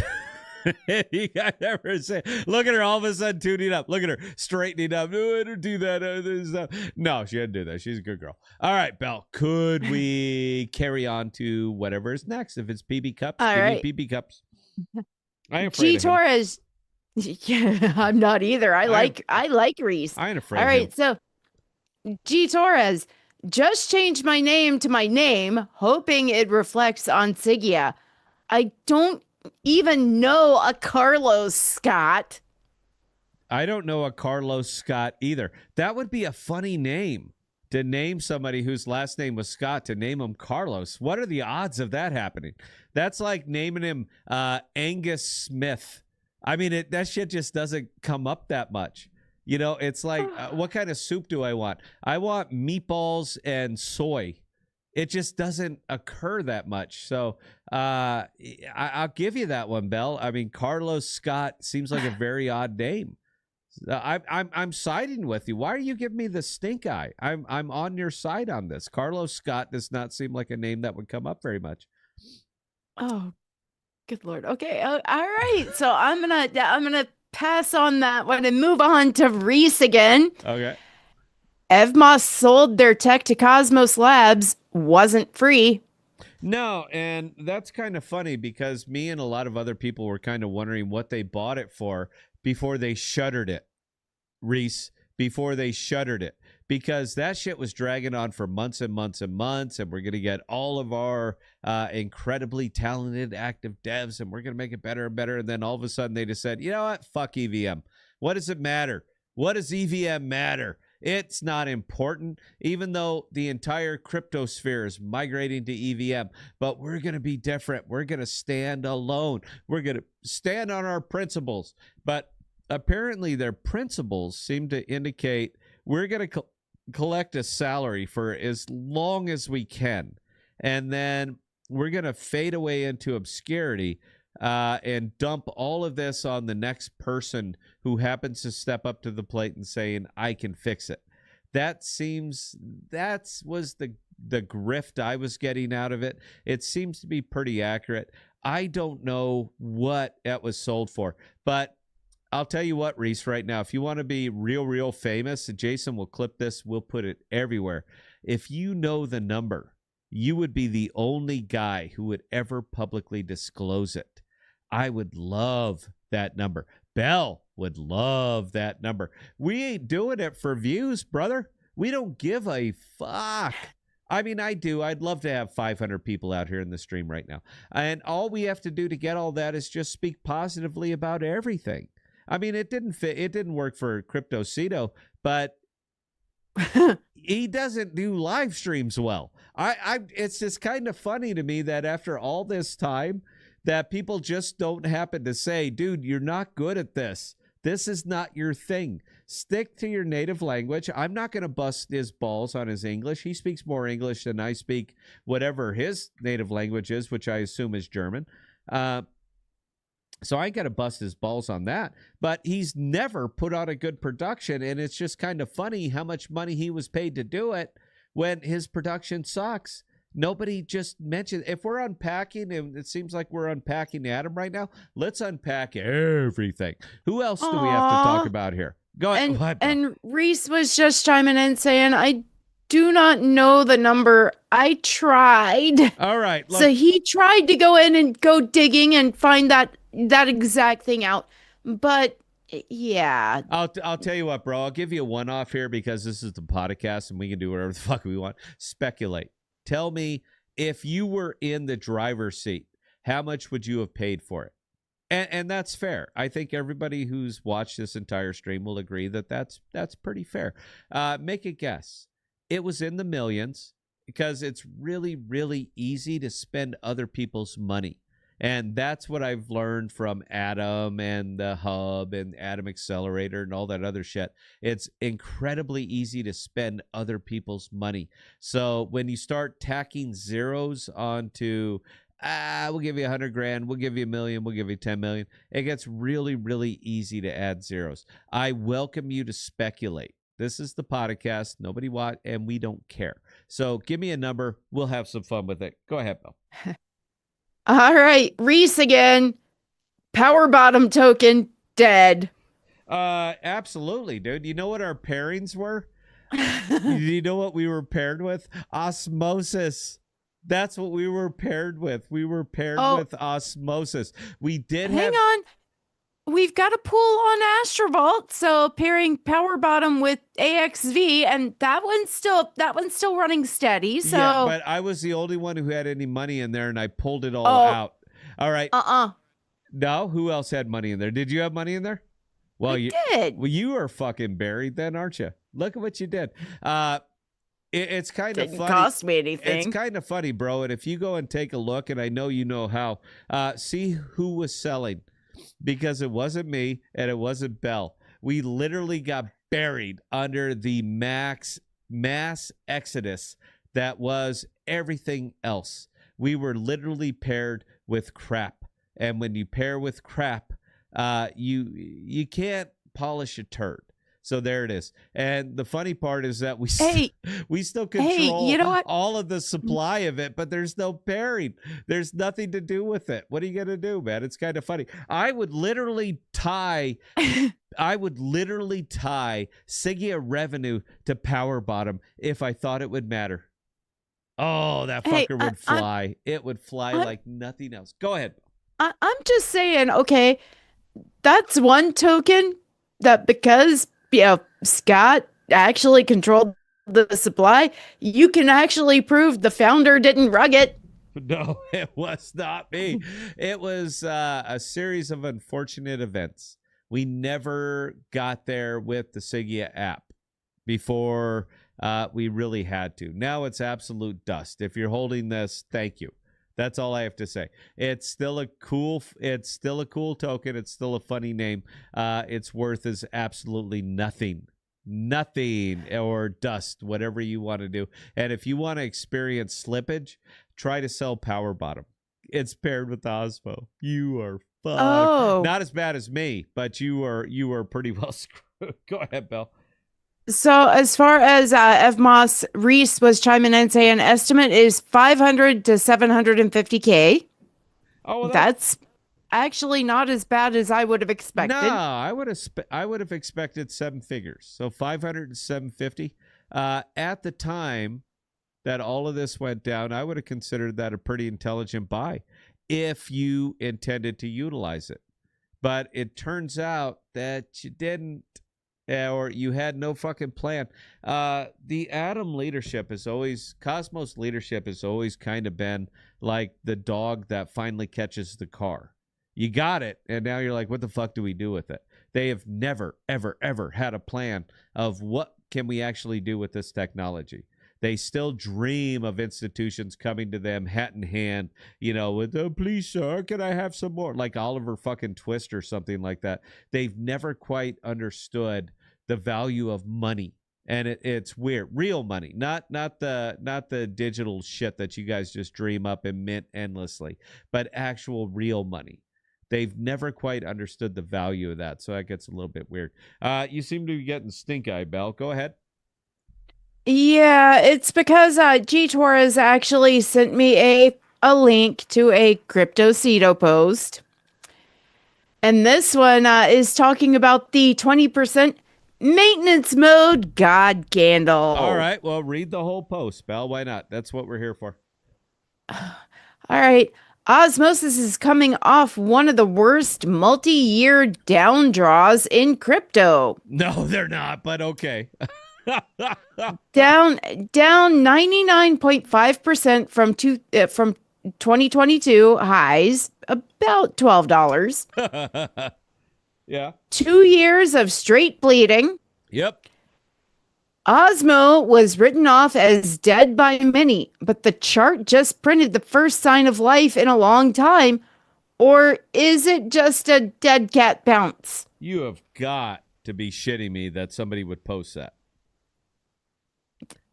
you guys ever say, look at her all of a sudden tuning up. Look at her straightening up. No, I don't do that. No, she didn't do that. She's a good girl. All right, Belle, could we carry on to whatever is next? If it's PB cups, all right. PB cups. I ain't afraid G Torres. Yeah, I'm not either. I like Reese. I ain't afraid. All right, so G Torres, just changed my name to my name, hoping it reflects on Siggia. I don't even know a Carlos Scott. I don't know a Carlos Scott either. That would be a funny name, to name somebody whose last name was Scott, to name him Carlos. What are the odds of that happening? That's like naming him Angus Smith. I mean, that shit just doesn't come up that much. You know, it's like, what kind of soup do I want? I want meatballs and soy. It just doesn't occur that much. So I'll give you that one, Belle. I mean, Carlos Scott seems like a very odd name. I'm siding with you. Why are you giving me the stink eye? I'm on your side on this. Carlos Scott does not seem like a name that would come up very much. Oh, Good Lord. Okay. All right. So I'm gonna pass on that one and move on to Reese again. Okay. Evmos sold their tech to Cosmos Labs. Wasn't free. No, and that's kind of funny because me and a lot of other people were kind of wondering what they bought it for before they shuttered it, Reese, before they shuttered it. Because that shit was dragging on for months and months and months, and we're going to get all of our incredibly talented active devs, and we're going to make it better and better. And then all of a sudden they just said, you know what? Fuck EVM. What does it matter? What does EVM matter? It's not important, even though the entire crypto sphere is migrating to EVM. But we're going to be different. We're going to stand alone. We're going to stand on our principles. But apparently their principles seem to indicate we're going to collect a salary for as long as we can. And then we're going to fade away into obscurity and dump all of this on the next person who happens to step up to the plate and saying, I can fix it. That was the grift I was getting out of it. It seems to be pretty accurate. I don't know what it was sold for, but I'll tell you what, Reese, right now, if you want to be real famous, Jason will clip this, we'll put it everywhere. If you know the number, you would be the only guy who would ever publicly disclose it. I would love that number. Bell would love that number. We ain't doing it for views, brother. We don't give a fuck. I mean, I do. I'd love to have 500 people out here in the stream right now. And all we have to do to get all that is just speak positively about everything. I mean, it didn't fit. It didn't work for Crypto Cito, but he doesn't do live streams well. It's just kind of funny to me that after all this time, that people just don't happen to say, dude, you're not good at this. This is not your thing. Stick to your native language. I'm not going to bust his balls on his English. He speaks more English than I speak, whatever his native language is, which I assume is German. So I got to bust his balls on that. But he's never put on a good production, and it's just kind of funny how much money he was paid to do it when his production sucks. Nobody just mentioned. If we're unpacking, and it seems like we're unpacking Adam right now, let's unpack everything. Who else do we have to talk about here? Go ahead. And Reese was just chiming in saying, I do not know the number. I tried. All right. Look. So he tried to go in and go digging and find that exact thing out. But yeah. I'll tell you what, bro. I'll give you a one-off here because this is the podcast and we can do whatever the fuck we want. Speculate. Tell me, if you were in the driver's seat, how much would you have paid for it? And that's fair. I think everybody who's watched this entire stream will agree that that's pretty fair. Make a guess. It was in the millions because it's really, really easy to spend other people's money. And that's what I've learned from Adam and the Hub and Adam Accelerator and all that other shit. It's incredibly easy to spend other people's money. So when you start tacking zeros onto, we'll give you 100 grand, we'll give you $1 million, we'll give you 10 million, it gets really, really easy to add zeros. I welcome you to speculate. This is the podcast. Nobody watch, and we don't care. So give me a number. We'll have some fun with it. Go ahead, Bill. All right, Reese again. Power bottom token dead. Absolutely, dude. You know what our pairings were? You know what we were paired with? Osmosis. That's what we were paired with. We were paired with Osmosis. We did Hang on. We've got a pool on Astrovault, so pairing Power Bottom with AXV, and that one's still running steady. So yeah, but I was the only one who had any money in there, and I pulled it all out. All right. No, who else had money in there? Did you have money in there? Well, I did. Well, you are fucking buried then, aren't you? Look at what you did. It's kind of funny. Didn't cost me anything. It's kind of funny, bro. And if you go and take a look, and I know you know how, see who was selling. Because it wasn't me and it wasn't Bell. We literally got buried under the mass exodus that was everything else. We were literally paired with crap. And when you pair with crap, you can't polish a turd. So there it is. And the funny part is that we Hey, we still control you know what? all of the supply of it, but there's no pairing. There's nothing to do with it. What are you going to do, man? It's kind of funny. I would literally tie Siggia revenue to power bottom if I thought it would matter. Oh, that fucker would fly. It would fly like nothing else. Go ahead. I'm just saying, okay, that's one token that because Scott actually controlled the supply, you can actually prove the founder didn't rug it. No, it was not me. It was a series of unfortunate events. We never got there with the Siggia app before we really had to. Now it's absolute dust. If you're holding this, thank you. That's all I have to say. It's still a cool token. It's still a funny name. Its worth is absolutely nothing or dust, whatever you want to do. And if you want to experience slippage, try to sell power bottom. It's paired with Osmo. You are fucked. Oh. Not as bad as me, but you are pretty well screwed. Go ahead, Bill. So as far as FMOS, Reese was chiming in saying estimate is 500 to 750K. Oh, well, that's actually not as bad as I would have expected. No, I would have expected 7 figures. So 500 and 750. At the time that all of this went down, I would have considered that a pretty intelligent buy if you intended to utilize it. But it turns out that you didn't. Or you had no fucking plan. The Atom leadership is always, Cosmos leadership has always kind of been like the dog that finally catches the car. You got it, and now you're like, what the fuck do we do with it? They have never, ever, ever had a plan of what can we actually do with this technology. They still dream of institutions coming to them hat in hand, with, please, sir, can I have some more? Like Oliver fucking Twist or something like that. They've never quite understood the value of money. And it's weird. Real money, not the digital shit that you guys just dream up and mint endlessly, but actual real money. They've never quite understood the value of that. So that gets a little bit weird. You seem to be getting stink eye, Bell. Go ahead. Yeah, it's because G Torres actually sent me a link to a CryptoCito post. And this one is talking about the 20% maintenance mode God candle. All right, well, read the whole post, Bell. Why not? That's what we're here for. All right. Osmosis is coming off one of the worst multi-year down draws in crypto. No, they're not, but okay. down 99.5% from 2022 highs, about $12. Yeah. 2 years of straight bleeding. Yep. Osmo was written off as dead by many, but the chart just printed the first sign of life in a long time. Or is it just a dead cat bounce? You have got to be shitting me that somebody would post that.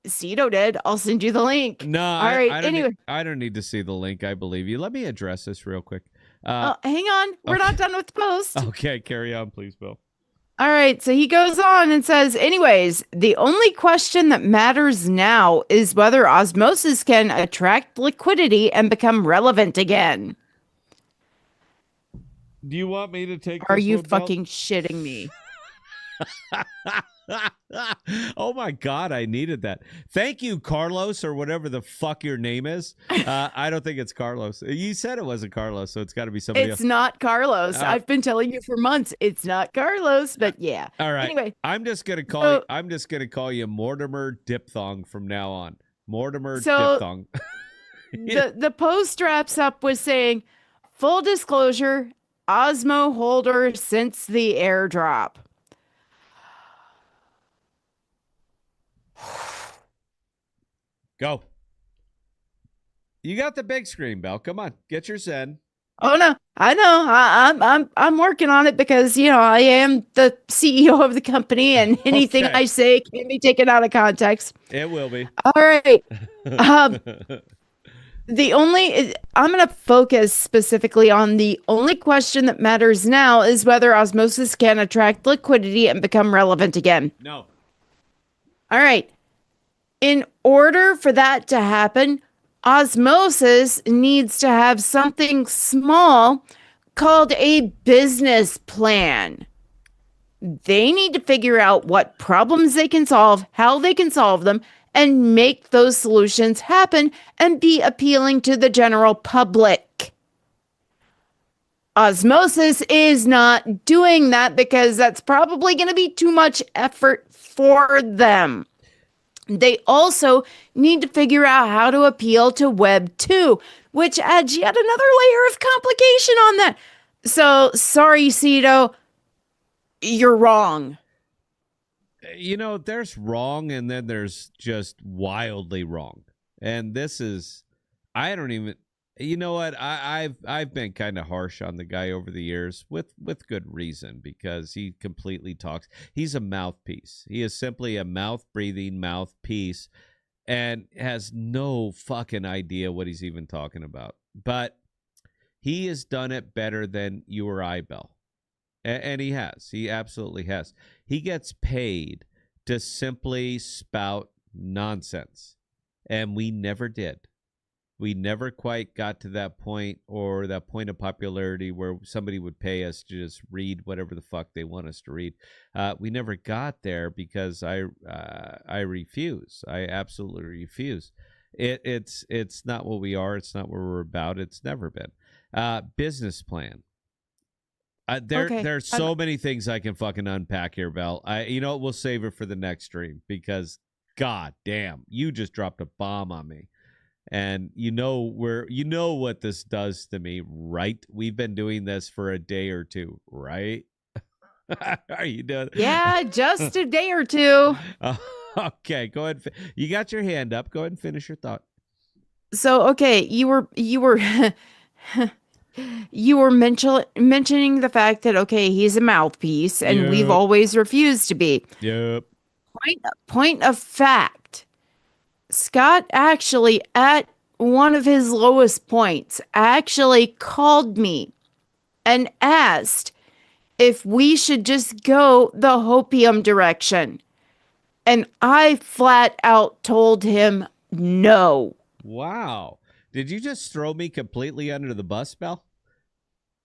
Cito did. I'll send you the link. No, all right. Anyway, I don't need to see the link. I believe you. Let me address this real quick. hang on. We're not done with the post. Okay, carry on, please, Bill. All right. So he goes on and says, anyways, the only question that matters now is whether osmosis can attract liquidity and become relevant again. Do you want me to take? Are you fucking shitting me? Oh my God, I needed that. Thank you, Carlos, or whatever the fuck your name is. I don't think it's Carlos. You said it wasn't Carlos, so it's got to be somebody else. It's not Carlos. I've been telling you for months it's not Carlos, but yeah. All right. Anyway, I'm just gonna call you Mortimer Diphthong from now on. Mortimer Diphthong. The post wraps up with saying, full disclosure, Osmo holder since the airdrop. Go. You got the big screen, Bell. Come on, get your Zen. Oh no, I know. I'm working on it because I am the CEO of the company, and anything I say can be taken out of context. It will be. All right. I'm going to focus specifically on the only question that matters now is whether osmosis can attract liquidity and become relevant again. No. All right. In order for that to happen, osmosis needs to have something small called a business plan. They need to figure out what problems they can solve, how they can solve them, and make those solutions happen and be appealing to the general public. Osmosis is not doing that because that's probably going to be too much effort for them. They also need to figure out how to appeal to Web 2, which adds yet another layer of complication on that. So, sorry, Cito, you're wrong. There's wrong, and then there's just wildly wrong. And this is, I don't even, you know what? I've been kind of harsh on the guy over the years with good reason, because he completely talks. He's a mouthpiece. He is simply a mouth-breathing mouthpiece and has no fucking idea what he's even talking about. But he has done it better than you or I, Bell. And he has. He absolutely has. He gets paid to simply spout nonsense. And we never did. We never quite got to that point, or that point of popularity where somebody would pay us to just read whatever the fuck they want us to read. We never got there because I refuse. I absolutely refuse. It's not what we are. It's not what we're about. It's never been. Business plan. There's so many things I can fucking unpack here, Val. We'll save it for the next stream, because god damn, you just dropped a bomb on me. And you know what this does to me, right? We've been doing this for a day or two, right? Are you doing? Yeah, just a day or two. Okay, go ahead. You got your hand up. Go ahead and finish your thought. So, okay, you were you were mentioning the fact that, okay, he's a mouthpiece, and we've always refused to be. Yep. Point of fact, Scott actually, at one of his lowest points, actually called me and asked if we should just go the hopium direction. And I flat out told him no. Wow. Did you just throw me completely under the bus, Bell?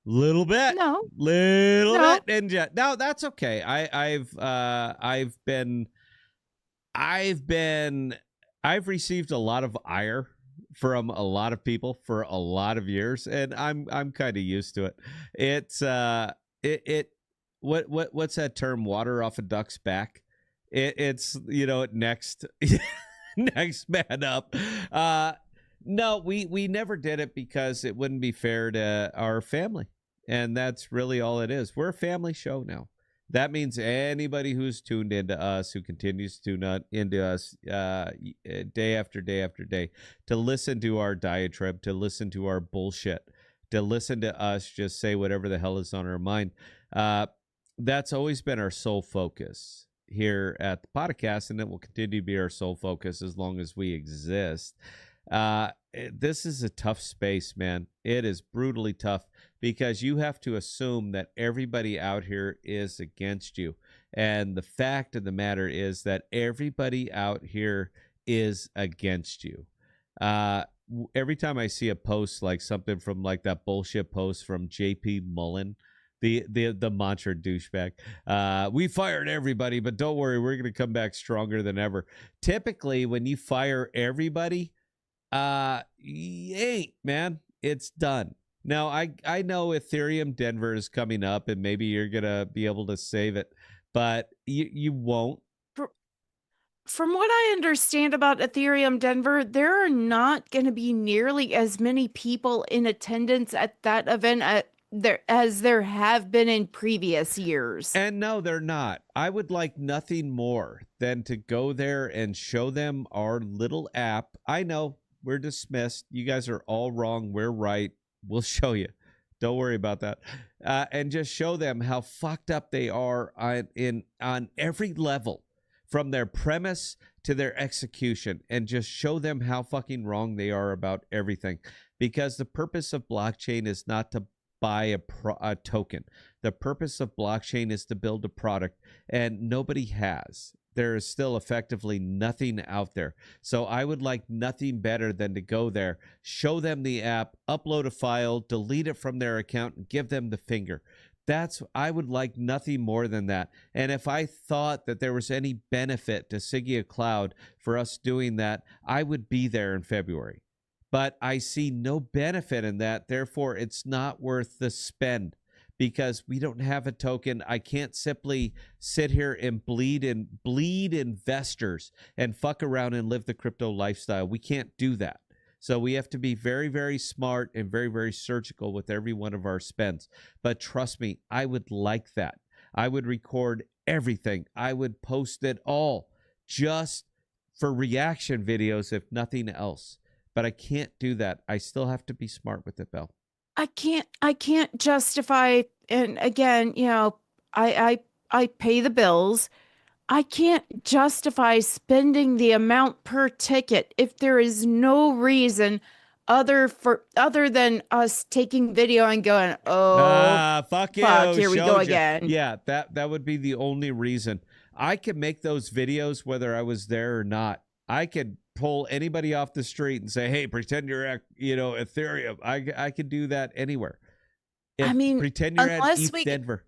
Little bit. No. Little bit, Ninja. No, that's okay. I've received a lot of ire from a lot of people for a lot of years, and I'm kind of used to it. It's what's that term? Water off a duck's back. It's next next man up. No, we never did it because it wouldn't be fair to our family, and that's really all it is. We're a family show now. That means anybody who's tuned into us, who continues to tune into us day after day after day, to listen to our diatribe, to listen to our bullshit, to listen to us just say whatever the hell is on our mind. That's always been our sole focus here at the podcast, and it will continue to be our sole focus as long as we exist. This is a tough space, man. It is brutally tough, because you have to assume that everybody out here is against you. And the fact of the matter is that everybody out here is against you. Every time I see a post like something from like that bullshit post from JP Mullen, the mantra douchebag, we fired everybody, but don't worry, we're going to come back stronger than ever. Typically, when you fire everybody, ain't, man, it's done. Now, I know Ethereum Denver is coming up, and maybe you're going to be able to save it, but you won't. From what I understand about Ethereum Denver, there are not going to be nearly as many people in attendance at that event as there have been in previous years. And no, they're not. I would like nothing more than to go there and show them our little app. I know we're dismissed. You guys are all wrong. We're right. We'll show you. Don't worry about that. And just show them how fucked up they are on every level, from their premise to their execution and just show them how fucking wrong they are about everything. Because the purpose of blockchain is not to buy a token. The purpose of blockchain is to build a product, and nobody has. There is still effectively nothing out there. So I would like nothing better than to go there, show them the app, upload a file, delete it from their account, and give them the finger. I would like nothing more than that. And if I thought that there was any benefit to Sigia Cloud for us doing that, I would be there in February. But I see no benefit in that. Therefore, it's not worth the spend because we don't have a token. I can't simply sit here and bleed investors and fuck around and live the crypto lifestyle. We can't do that. So we have to be very, very smart and very, very surgical with every one of our spends. But trust me, I would like that. I would record everything. I would post it all just for reaction videos, if nothing else. But I can't do that. I still have to be smart with it, Belle. I can't justify, and again, I pay the bills. I can't justify spending the amount per ticket if there is no reason other than us taking video and going, oh, fuck you. Here we go again. Yeah, that would be the only reason. I could make those videos whether I was there or not. I could pull anybody off the street and say, hey, pretend you're at, Ethereum. I could do that anywhere. Pretend you're at ETH Denver.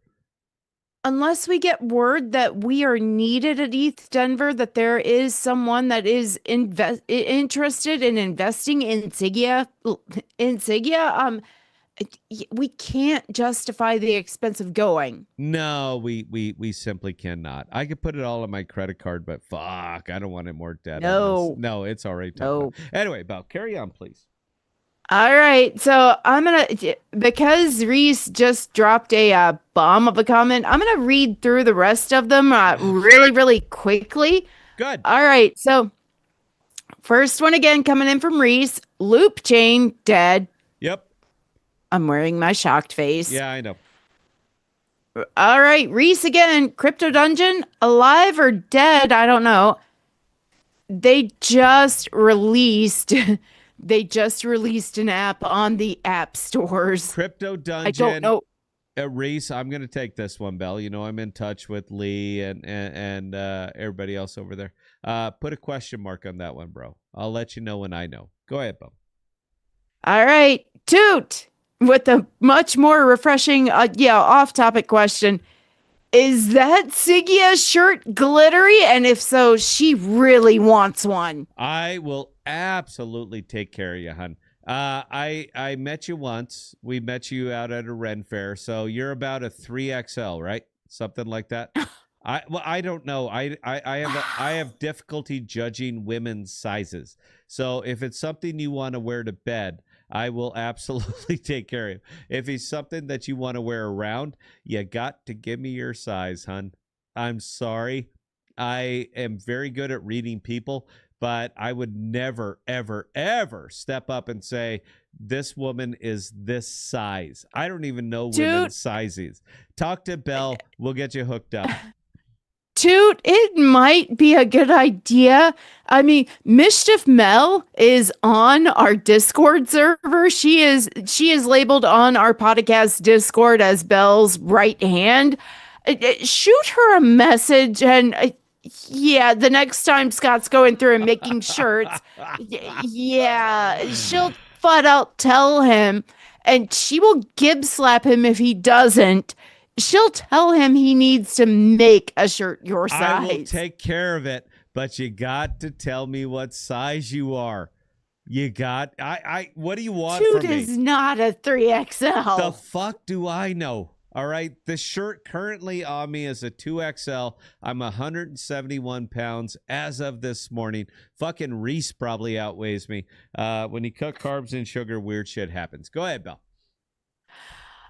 Unless we get word that we are needed at ETH Denver, that there is someone that is interested in investing in Sigia, we can't justify the expense of going. No, we simply cannot. I could put it all on my credit card, but fuck, I don't want any more debt. No, it's already tough. No. Anyway, Belle, carry on, please. All right, so because Reese just dropped a bomb of a comment, I'm going to read through the rest of them really, really quickly. Good. All right, so first one again coming in from Reese. Loop chain dead. Yep. I'm wearing my shocked face. Yeah, I know. All right, Reese again. Crypto Dungeon, alive or dead? I don't know. They just released an app on the app stores. Crypto Dungeon. I don't know. Reese, I'm going to take this one, Belle. I'm in touch with Lee and everybody else over there. Put a question mark on that one, bro. I'll let you know when I know. Go ahead, Belle. All right. Toot with a much more refreshing, off-topic question. Is that Sigia shirt glittery? And if so, she really wants one. I will absolutely take care of you, hun. I met you once. We met you out at a Ren fair. So you're about a 3XL, right? Something like that. I don't know. I have difficulty judging women's sizes. So if it's something you want to wear to bed, I will absolutely take care of you. If it's something that you want to wear around, you got to give me your size, hun. I'm sorry. I am very good at reading people, but I would never, ever, ever step up and say, this woman is this size. I don't even know women's sizes. Talk to Belle. We'll get you hooked up. Toot, it might be a good idea. I mean, Mischief Mel is on our Discord server. She is labeled on our podcast Discord as Belle's right hand. Shoot her a message and the next time Scott's going through and making shirts, she'll flat out tell him, and she will gib slap him if he doesn't. She'll tell him he needs to make a shirt your size. I will take care of it, but you got to tell me what size you are. What do you want from me? Toot is not a 3XL. The fuck do I know? All right. The shirt currently on me is a 2XL. I'm 171 pounds as of this morning. Fucking Reese probably outweighs me. When you cut carbs and sugar, weird shit happens. Go ahead, Belle.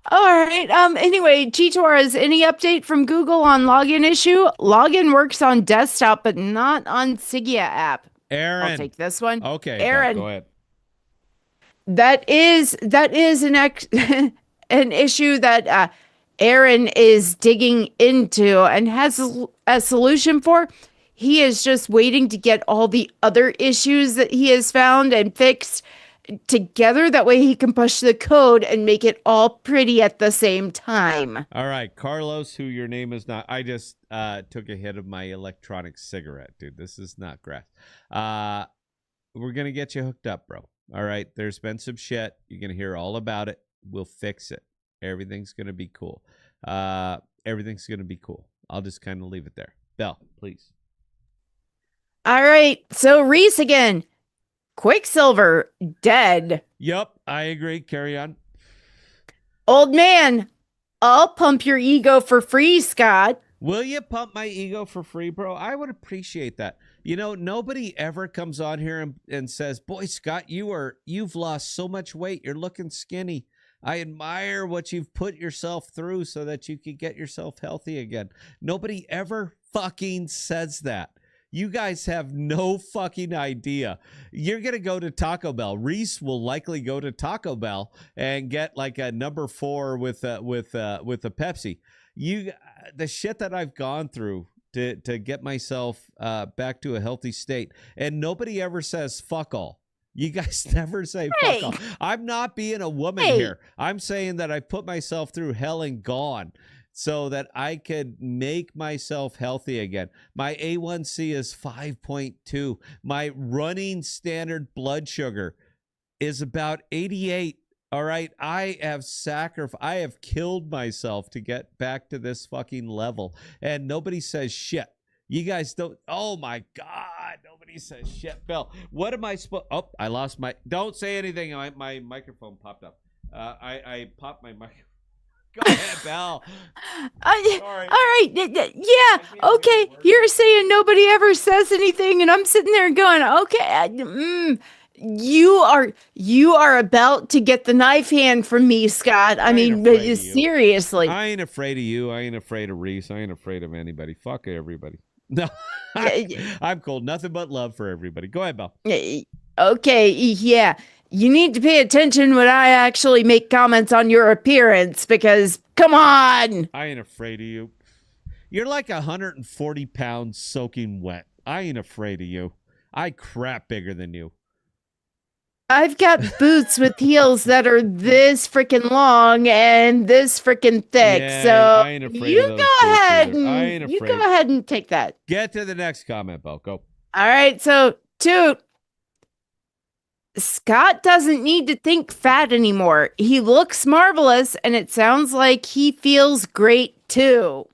All right. Anyway, G-Torres, any update from Google on login issue? Login works on desktop, but not on Sigia app. Aaron. I'll take this one. Okay. Aaron. Go ahead. That is an issue that Aaron is digging into and has a solution for. he is just waiting to get all the other issues that he has found and fixed together. That way he can push the code and make it all pretty at the same time. All right, Carlos, who your name is not. I just took a hit of my electronic cigarette, dude. This is not grass. We're going to get you hooked up, bro. All right, there's been some shit. You're going to hear all about it. We'll fix it. Everything's going to be cool. Everything's going to be cool. I'll just kind of leave it there. Bell, please. All right, so Reese again. Quicksilver, dead. Yep, I agree. Carry on. Old man, I'll pump your ego for free, Scott. Will you pump my ego for free, bro? I would appreciate that. You know, nobody ever comes on here and says, boy, Scott, you've lost so much weight. You're looking skinny. I admire what you've put yourself through so that you could get yourself healthy again. Nobody ever fucking says that. You guys have no fucking idea. You're going to go to Taco Bell. Reese will likely go to Taco Bell and get like a number 4 with a Pepsi. The shit that I've gone through to get myself back to a healthy state. And nobody ever says fuck all. You guys never say fuck all. I'm not being a woman here. I'm saying that I put myself through hell and gone so that I could make myself healthy again. My A1C is 5.2. My running standard blood sugar is about 88. All right. I have killed myself to get back to this fucking level. And nobody says shit. You guys don't. Oh my God. Nobody says shit. Bill, what am I supposed? Oh, I lost my. Don't say anything. My microphone popped up. I popped my microphone. Go ahead, Belle. All right. Yeah. Okay. You're saying nobody ever says anything, and I'm sitting there going, okay. You are about to get the knife hand from me, Scott. I mean, seriously. I ain't afraid of you. I ain't afraid of Reese. I ain't afraid of anybody. Fuck everybody. No, I'm cool. Nothing but love for everybody. Go ahead, Belle. Okay. Yeah. You need to pay attention when I actually make comments on your appearance, because, come on! I ain't afraid of you. You're like 140 pounds soaking wet. I ain't afraid of you. I crap bigger than you. I've got boots with heels that are this freaking long and this freaking thick. Yeah, so I ain't afraid you of those go ahead boots either. I and ain't you afraid. go ahead and take that. Get to the next comment, Belle. Go. All right, so Toot. Scott doesn't need to think fat anymore. He looks marvelous, and it sounds like he feels great too.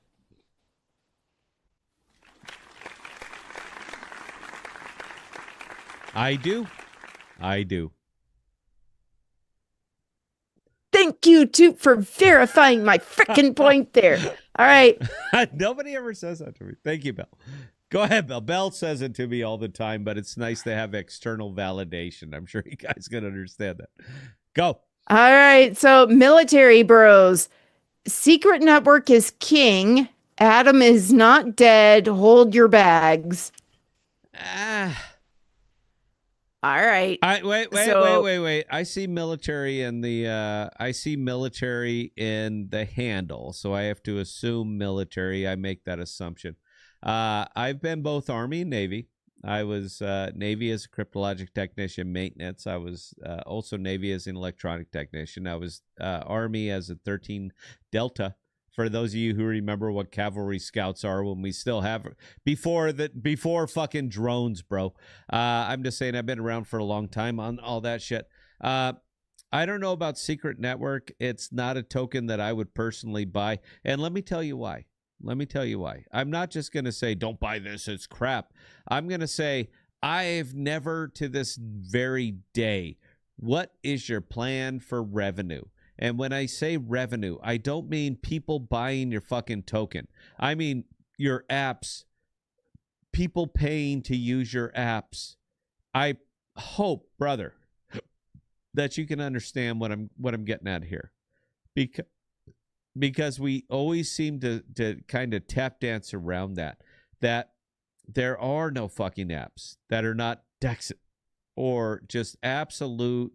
I do. Thank you, Toot, for verifying my frickin' point there. All right. Nobody ever says that to me. Thank you, Belle. Go ahead, Belle. Belle says it to me all the time, but it's nice to have external validation. I'm sure you guys can understand that. Go. All right. So, military bros. Secret network is king. Adam is not dead. Hold your bags. All right. Wait. I see military in the handle, so I have to assume military. I make that assumption. I've been both Army and Navy. I was Navy as a cryptologic technician maintenance. I was also Navy as an electronic technician. I was Army as a 13 Delta. For those of you who remember what cavalry scouts are, when we still have before fucking drones, bro. I'm just saying I've been around for a long time on all that shit. I don't know about Secret Network. It's not a token that I would personally buy, and let me tell you why. I'm not just going to say, don't buy this, it's crap. I'm going to say, I've never to this very day, what is your plan for revenue? And when I say revenue, I don't mean people buying your fucking token. I mean your apps, people paying to use your apps. I hope, brother, that you can understand what I'm getting at here. Because we always seem to kind of tap dance around that there are no fucking apps that are not Dexit or just absolute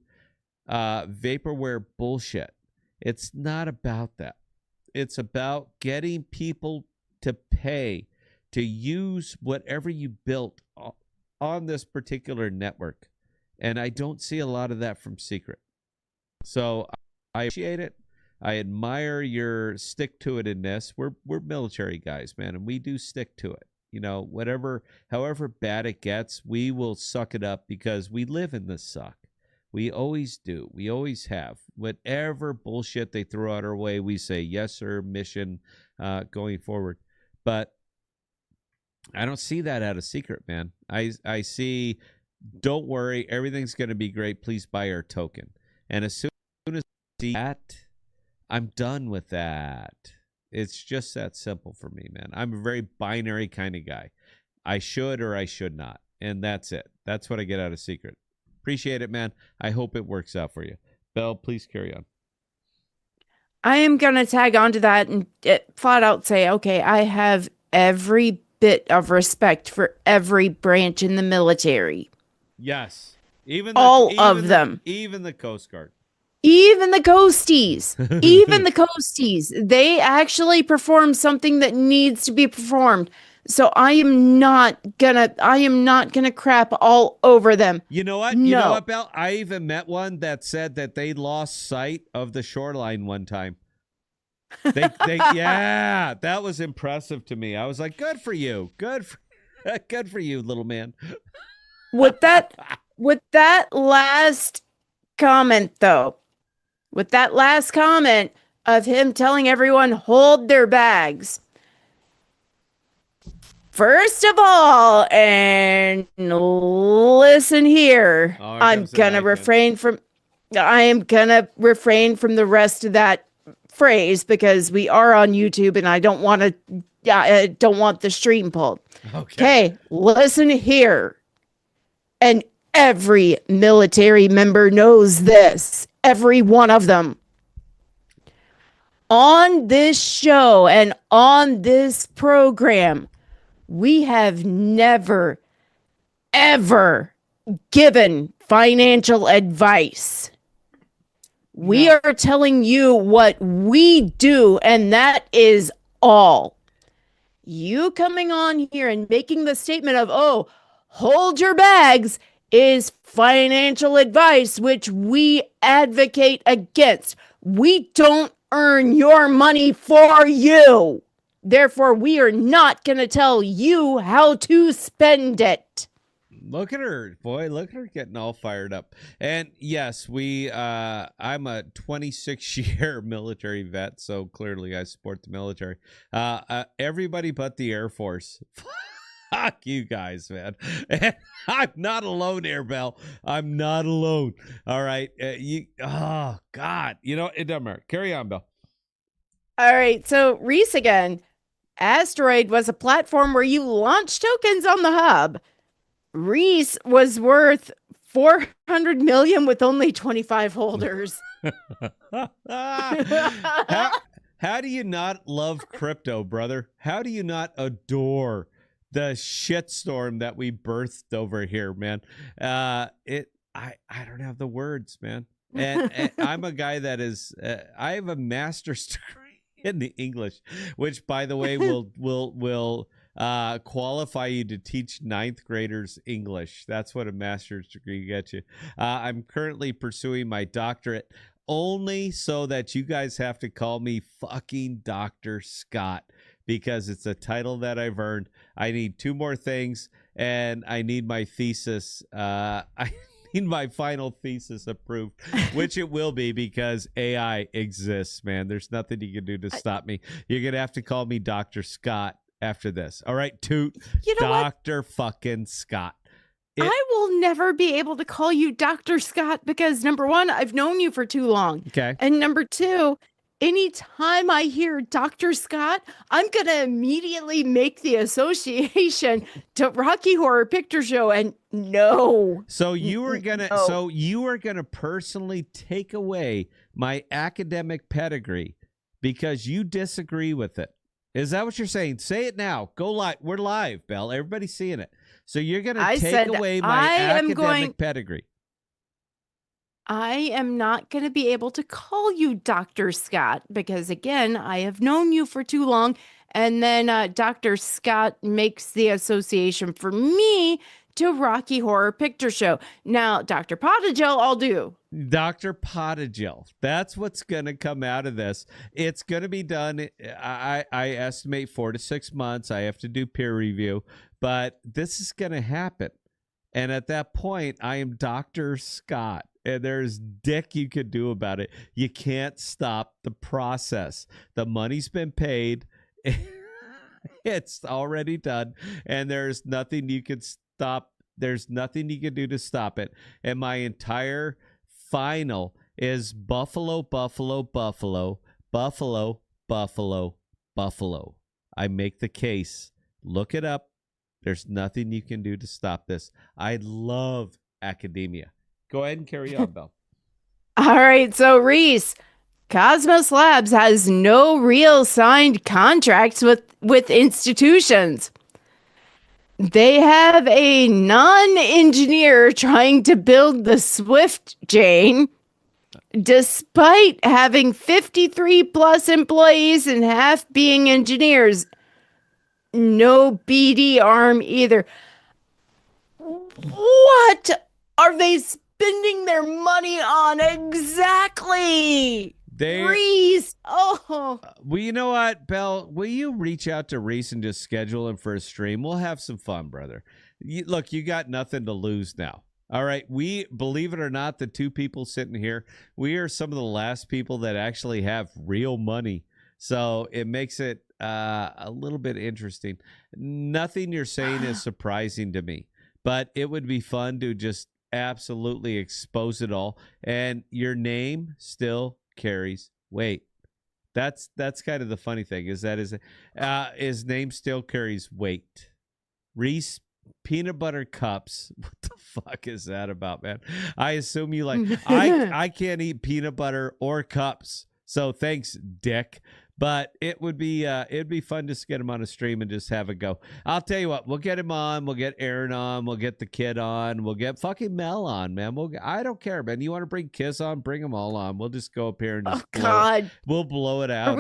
vaporware bullshit. It's not about that. It's about getting people to pay to use whatever you built on this particular network. And I don't see a lot of that from Secret. So I appreciate it. I admire your stick-to-it-ness. We're military guys, man, and we do stick to it. You know, however bad it gets, we will suck it up because we live in this suck. We always do. We always have. Whatever bullshit they throw out our way, we say, yes, sir, mission going forward. But I don't see that out of Secret, man. I see, don't worry, everything's going to be great. Please buy our token. And as soon as I see that, I'm done with that. It's just that simple for me, man. I'm a very binary kind of guy. I should or I should not. And that's it. That's what I get out of Secret. Appreciate it, man. I hope it works out for you. Belle, please carry on. I am going to tag onto that and flat out say, okay, I have every bit of respect for every branch in the military. Yes. Even the Coast Guard. Even the Coasties, they actually perform something that needs to be performed. So I am not gonna crap all over them. You know what? No. You know what, Belle? I even met one that said that they lost sight of the shoreline one time. Yeah, that was impressive to me. I was like, good for you. Good for you, little man. With that last comment, though, with that last comment of him telling everyone, hold their bags. First of all, and listen here, I am gonna refrain from the rest of that phrase because we are on YouTube and I don't want the stream pulled. Okay, listen here. And every military member knows this. Every one of them. On this show and on this program, we have never, ever given financial advice. We are telling you what we do, and that is all. You coming on here and making the statement of, oh, hold your bags is financial advice, which we advocate against. We don't earn your money for you. Therefore, we are not going to tell you how to spend it. Look at her, boy. Look at her getting all fired up. And yes, I'm a 26-year military vet, so clearly I support the military. Everybody but the Air Force. Fuck you guys, man. And I'm not alone here, Belle. I'm not alone. All right. Oh, God. You know, it doesn't matter. Carry on, Belle. All right. So, Reese again. Asteroid was a platform where you launch tokens on the hub. Reese was worth 400 million with only 25 holders. How do you not love crypto, brother? How do you not adore the shitstorm that we birthed over here, man? I don't have the words, man. And I'm a guy that is I have a master's degree in the English, which, by the way, will qualify you to teach 9th graders English. That's what a master's degree gets you. I'm currently pursuing my doctorate only so that you guys have to call me fucking Dr. Scott, because it's a title that I've earned. I need 2 more things, and I need my thesis. I need my final thesis approved, which it will be because AI exists, man. There's nothing you can do to stop me. You're going to have to call me Dr. Scott after this. All right, toot. You know Dr. fucking Scott. I will never be able to call you Dr. Scott because, number one, I've known you for too long. Okay. And number two, anytime I hear Dr. Scott, I'm going to immediately make the association to Rocky Horror Picture Show, and no. So you were gonna personally take away my academic pedigree because you disagree with it. Is that what you're saying? Say it now. Go live. We're live, Belle. Everybody's seeing it. So you're going to take away my academic pedigree. I am not going to be able to call you Dr. Scott because, again, I have known you for too long, And then Dr. Scott makes the association for me to Rocky Horror Picture Show. Now, Dr. Potagel, I'll do. Dr. Potagel. That's what's going to come out of this. It's going to be done. I estimate 4 to 6 months. I have to do peer review, but this is going to happen. And at that point, I am Dr. Scott. And there's dick you could do about it. You can't stop the process. The money's been paid. It's already done. And there's nothing you can stop. There's nothing you can do to stop it. And my entire final is Buffalo, Buffalo, Buffalo, Buffalo, Buffalo, Buffalo. I make the case. Look it up. There's nothing you can do to stop this. I love academia. Go ahead and carry on, Belle. All right, so Reese, Cosmos Labs has no real signed contracts with institutions. They have a non-engineer trying to build the Swift chain, despite having 53 plus employees and half being engineers. No BD arm either. What are they spending their money on exactly? Reese. Oh. Well, you know what, Belle? Will you reach out to Reese and just schedule him for a stream? We'll have some fun, brother. Look, you got nothing to lose now. All right. We, believe it or not, the two people sitting here, we are some of the last people that actually have real money. So it makes it a little bit interesting. Nothing you're saying is surprising to me, but it would be fun to just absolutely expose it all. And your name still carries weight. That's kind of the funny thing, is that his name still carries weight. Reese Peanut Butter Cups. What the fuck is that about, man? I assume you like I can't eat peanut butter or cups. So thanks, Dick. But it'd be fun just to get him on a stream and just have a go. I'll tell you what, we'll get him on. We'll get Aaron on. We'll get the kid on. We'll get fucking Mel on, man. I don't care, man. You want to bring Kiss on? Bring them all on. We'll just go up here and just we'll blow it out.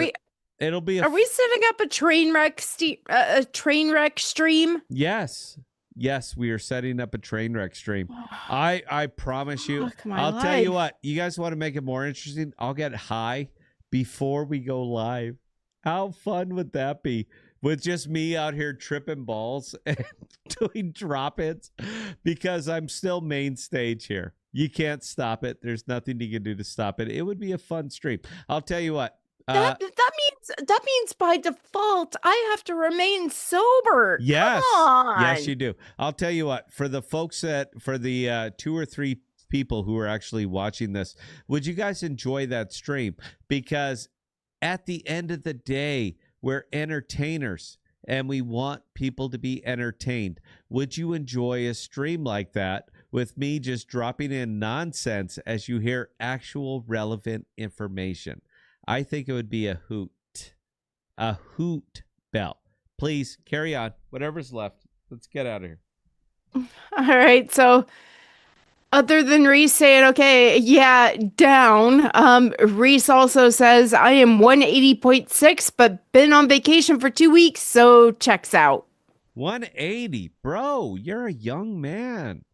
It'll be. Are we setting up a train wreck stream? Yes, we are setting up a train wreck stream. I promise you. I'll tell you what. You guys want to make it more interesting? I'll get high before we go live. How fun would that be? With just me out here tripping balls and doing drop-ins, because I'm still main stage here. You can't stop it. There's nothing you can do to stop it. It would be a fun stream. I'll tell you what. That means by default I have to remain sober. Yes. Come on. Yes, you do. I'll tell you what. For the folks for the 2 or 3 people who are actually watching this, would you guys enjoy that stream? Because at the end of the day, we're entertainers and we want people to be entertained. Would you enjoy a stream like that with me just dropping in nonsense as you hear actual relevant information? I think it would be a hoot. A hoot, Belle. Please carry on. Whatever's left. Let's get out of here. All right. So other than Reese saying, okay, yeah, down, Reese also says, I am 180.6, but been on vacation for 2 weeks, so checks out. 180. Bro, you're a young man.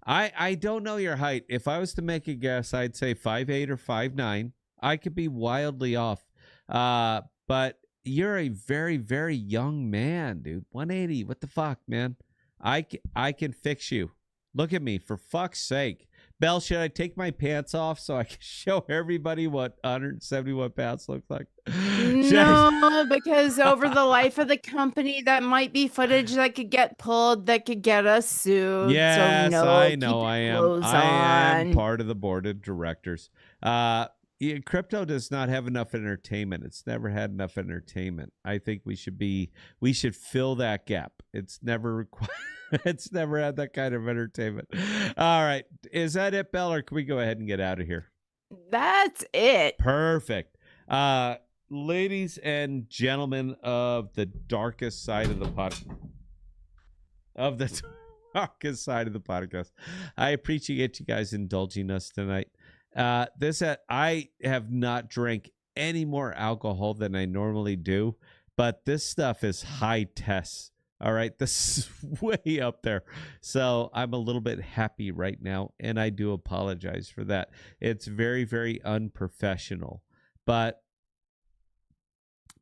I don't know your height. If I was to make a guess, I'd say 5'8" or 5'9". I could be wildly off. But you're a very, very young man, dude. 180. What the fuck, man? I can fix you. Look at me, for fuck's sake. Belle, should I take my pants off so I can show everybody what 171 pounds looks like? No, because over the life of the company, that might be footage that could get pulled, that could get us sued. Yes, so no, I know. I am part of the board of directors. Crypto does not have enough entertainment. It's never had enough entertainment. I think we should fill that gap. It's never required. It's never had that kind of entertainment. All right. Is that it, Belle, or can we go ahead and get out of here? That's it. Perfect. Ladies and gentlemen of the darkest side of the darkest side of the podcast, I appreciate you guys indulging us tonight. I have not drank any more alcohol than I normally do, but this stuff is high tests. All right, this is way up there. So I'm a little bit happy right now, and I do apologize for that. It's very, very unprofessional. But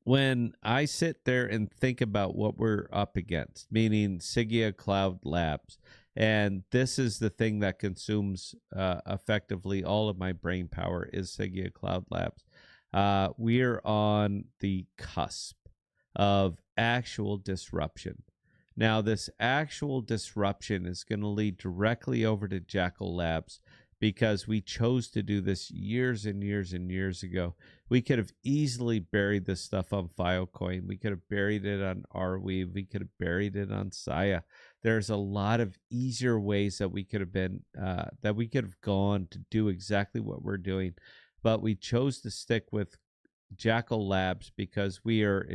when I sit there and think about what we're up against, meaning Sigia Cloud Labs, and this is the thing that consumes effectively all of my brain power is Sigia Cloud Labs. We are on the cusp of actual disruption. Now, this actual disruption is going to lead directly over to Jackal Labs because we chose to do this years and years and years ago. We could have easily buried this stuff on Filecoin. We could have buried it on Arweave. We could have buried it on Saya. There's a lot of easier ways that we could have gone to do exactly what we're doing, but we chose to stick with Jackal Labs because we are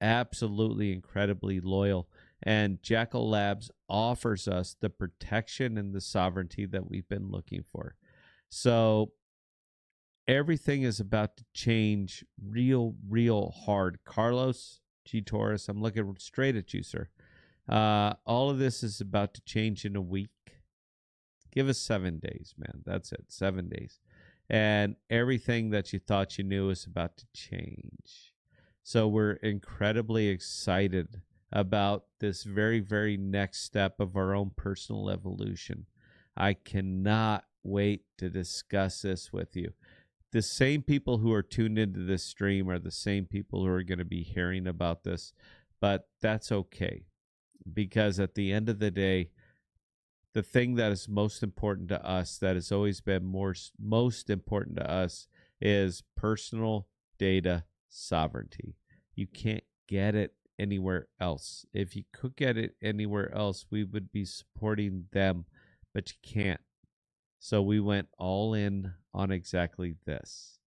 absolutely incredibly loyal, and Jackal Labs offers us the protection and the sovereignty that we've been looking for. So everything is about to change real hard. Carlos G. Torres, I'm looking straight at you, sir. All of this is about to change in a week. Give us 7 days, man. That's it, 7 days. And everything that you thought you knew is about to change. So we're incredibly excited about this very, very next step of our own personal evolution. I cannot wait to discuss this with you. The same people who are tuned into this stream are the same people who are going to be hearing about this, but that's okay, because at the end of the day, the thing that is most important to us, that has always been most important to us, is personal data sovereignty. You can't get it anywhere else. If you could get it anywhere else, we would be supporting them, but you can't. So we went all in on exactly this.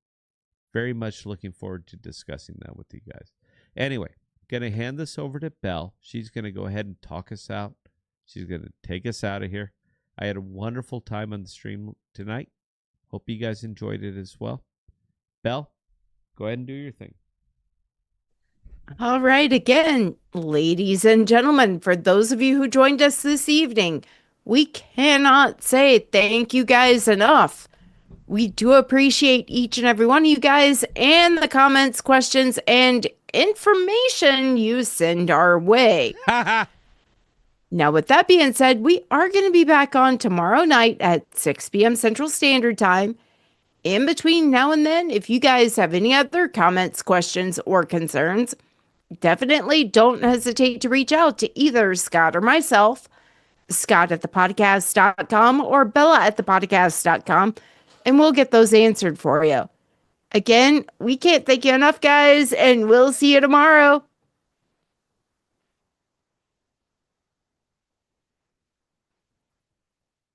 Very much looking forward to discussing that with you guys. Anyway, going to hand this over to Belle. She's going to go ahead and talk us out. She's going to take us out of here. I had a wonderful time on the stream tonight. Hope you guys enjoyed it as well. Belle, go ahead and do your thing. All right, again, ladies and gentlemen, for those of you who joined us this evening, we cannot say thank you guys enough. We do appreciate each and every one of you guys and the comments, questions, and information you send our way. Now, with that being said, we are going to be back on tomorrow night at 6 p.m. Central Standard Time. In between now and then, if you guys have any other comments, questions, or concerns, definitely don't hesitate to reach out to either Scott or myself, Scott@thepodcast.com or Bella@thepodcast.com, and we'll get those answered for you. Again, we can't thank you enough, guys, and we'll see you tomorrow.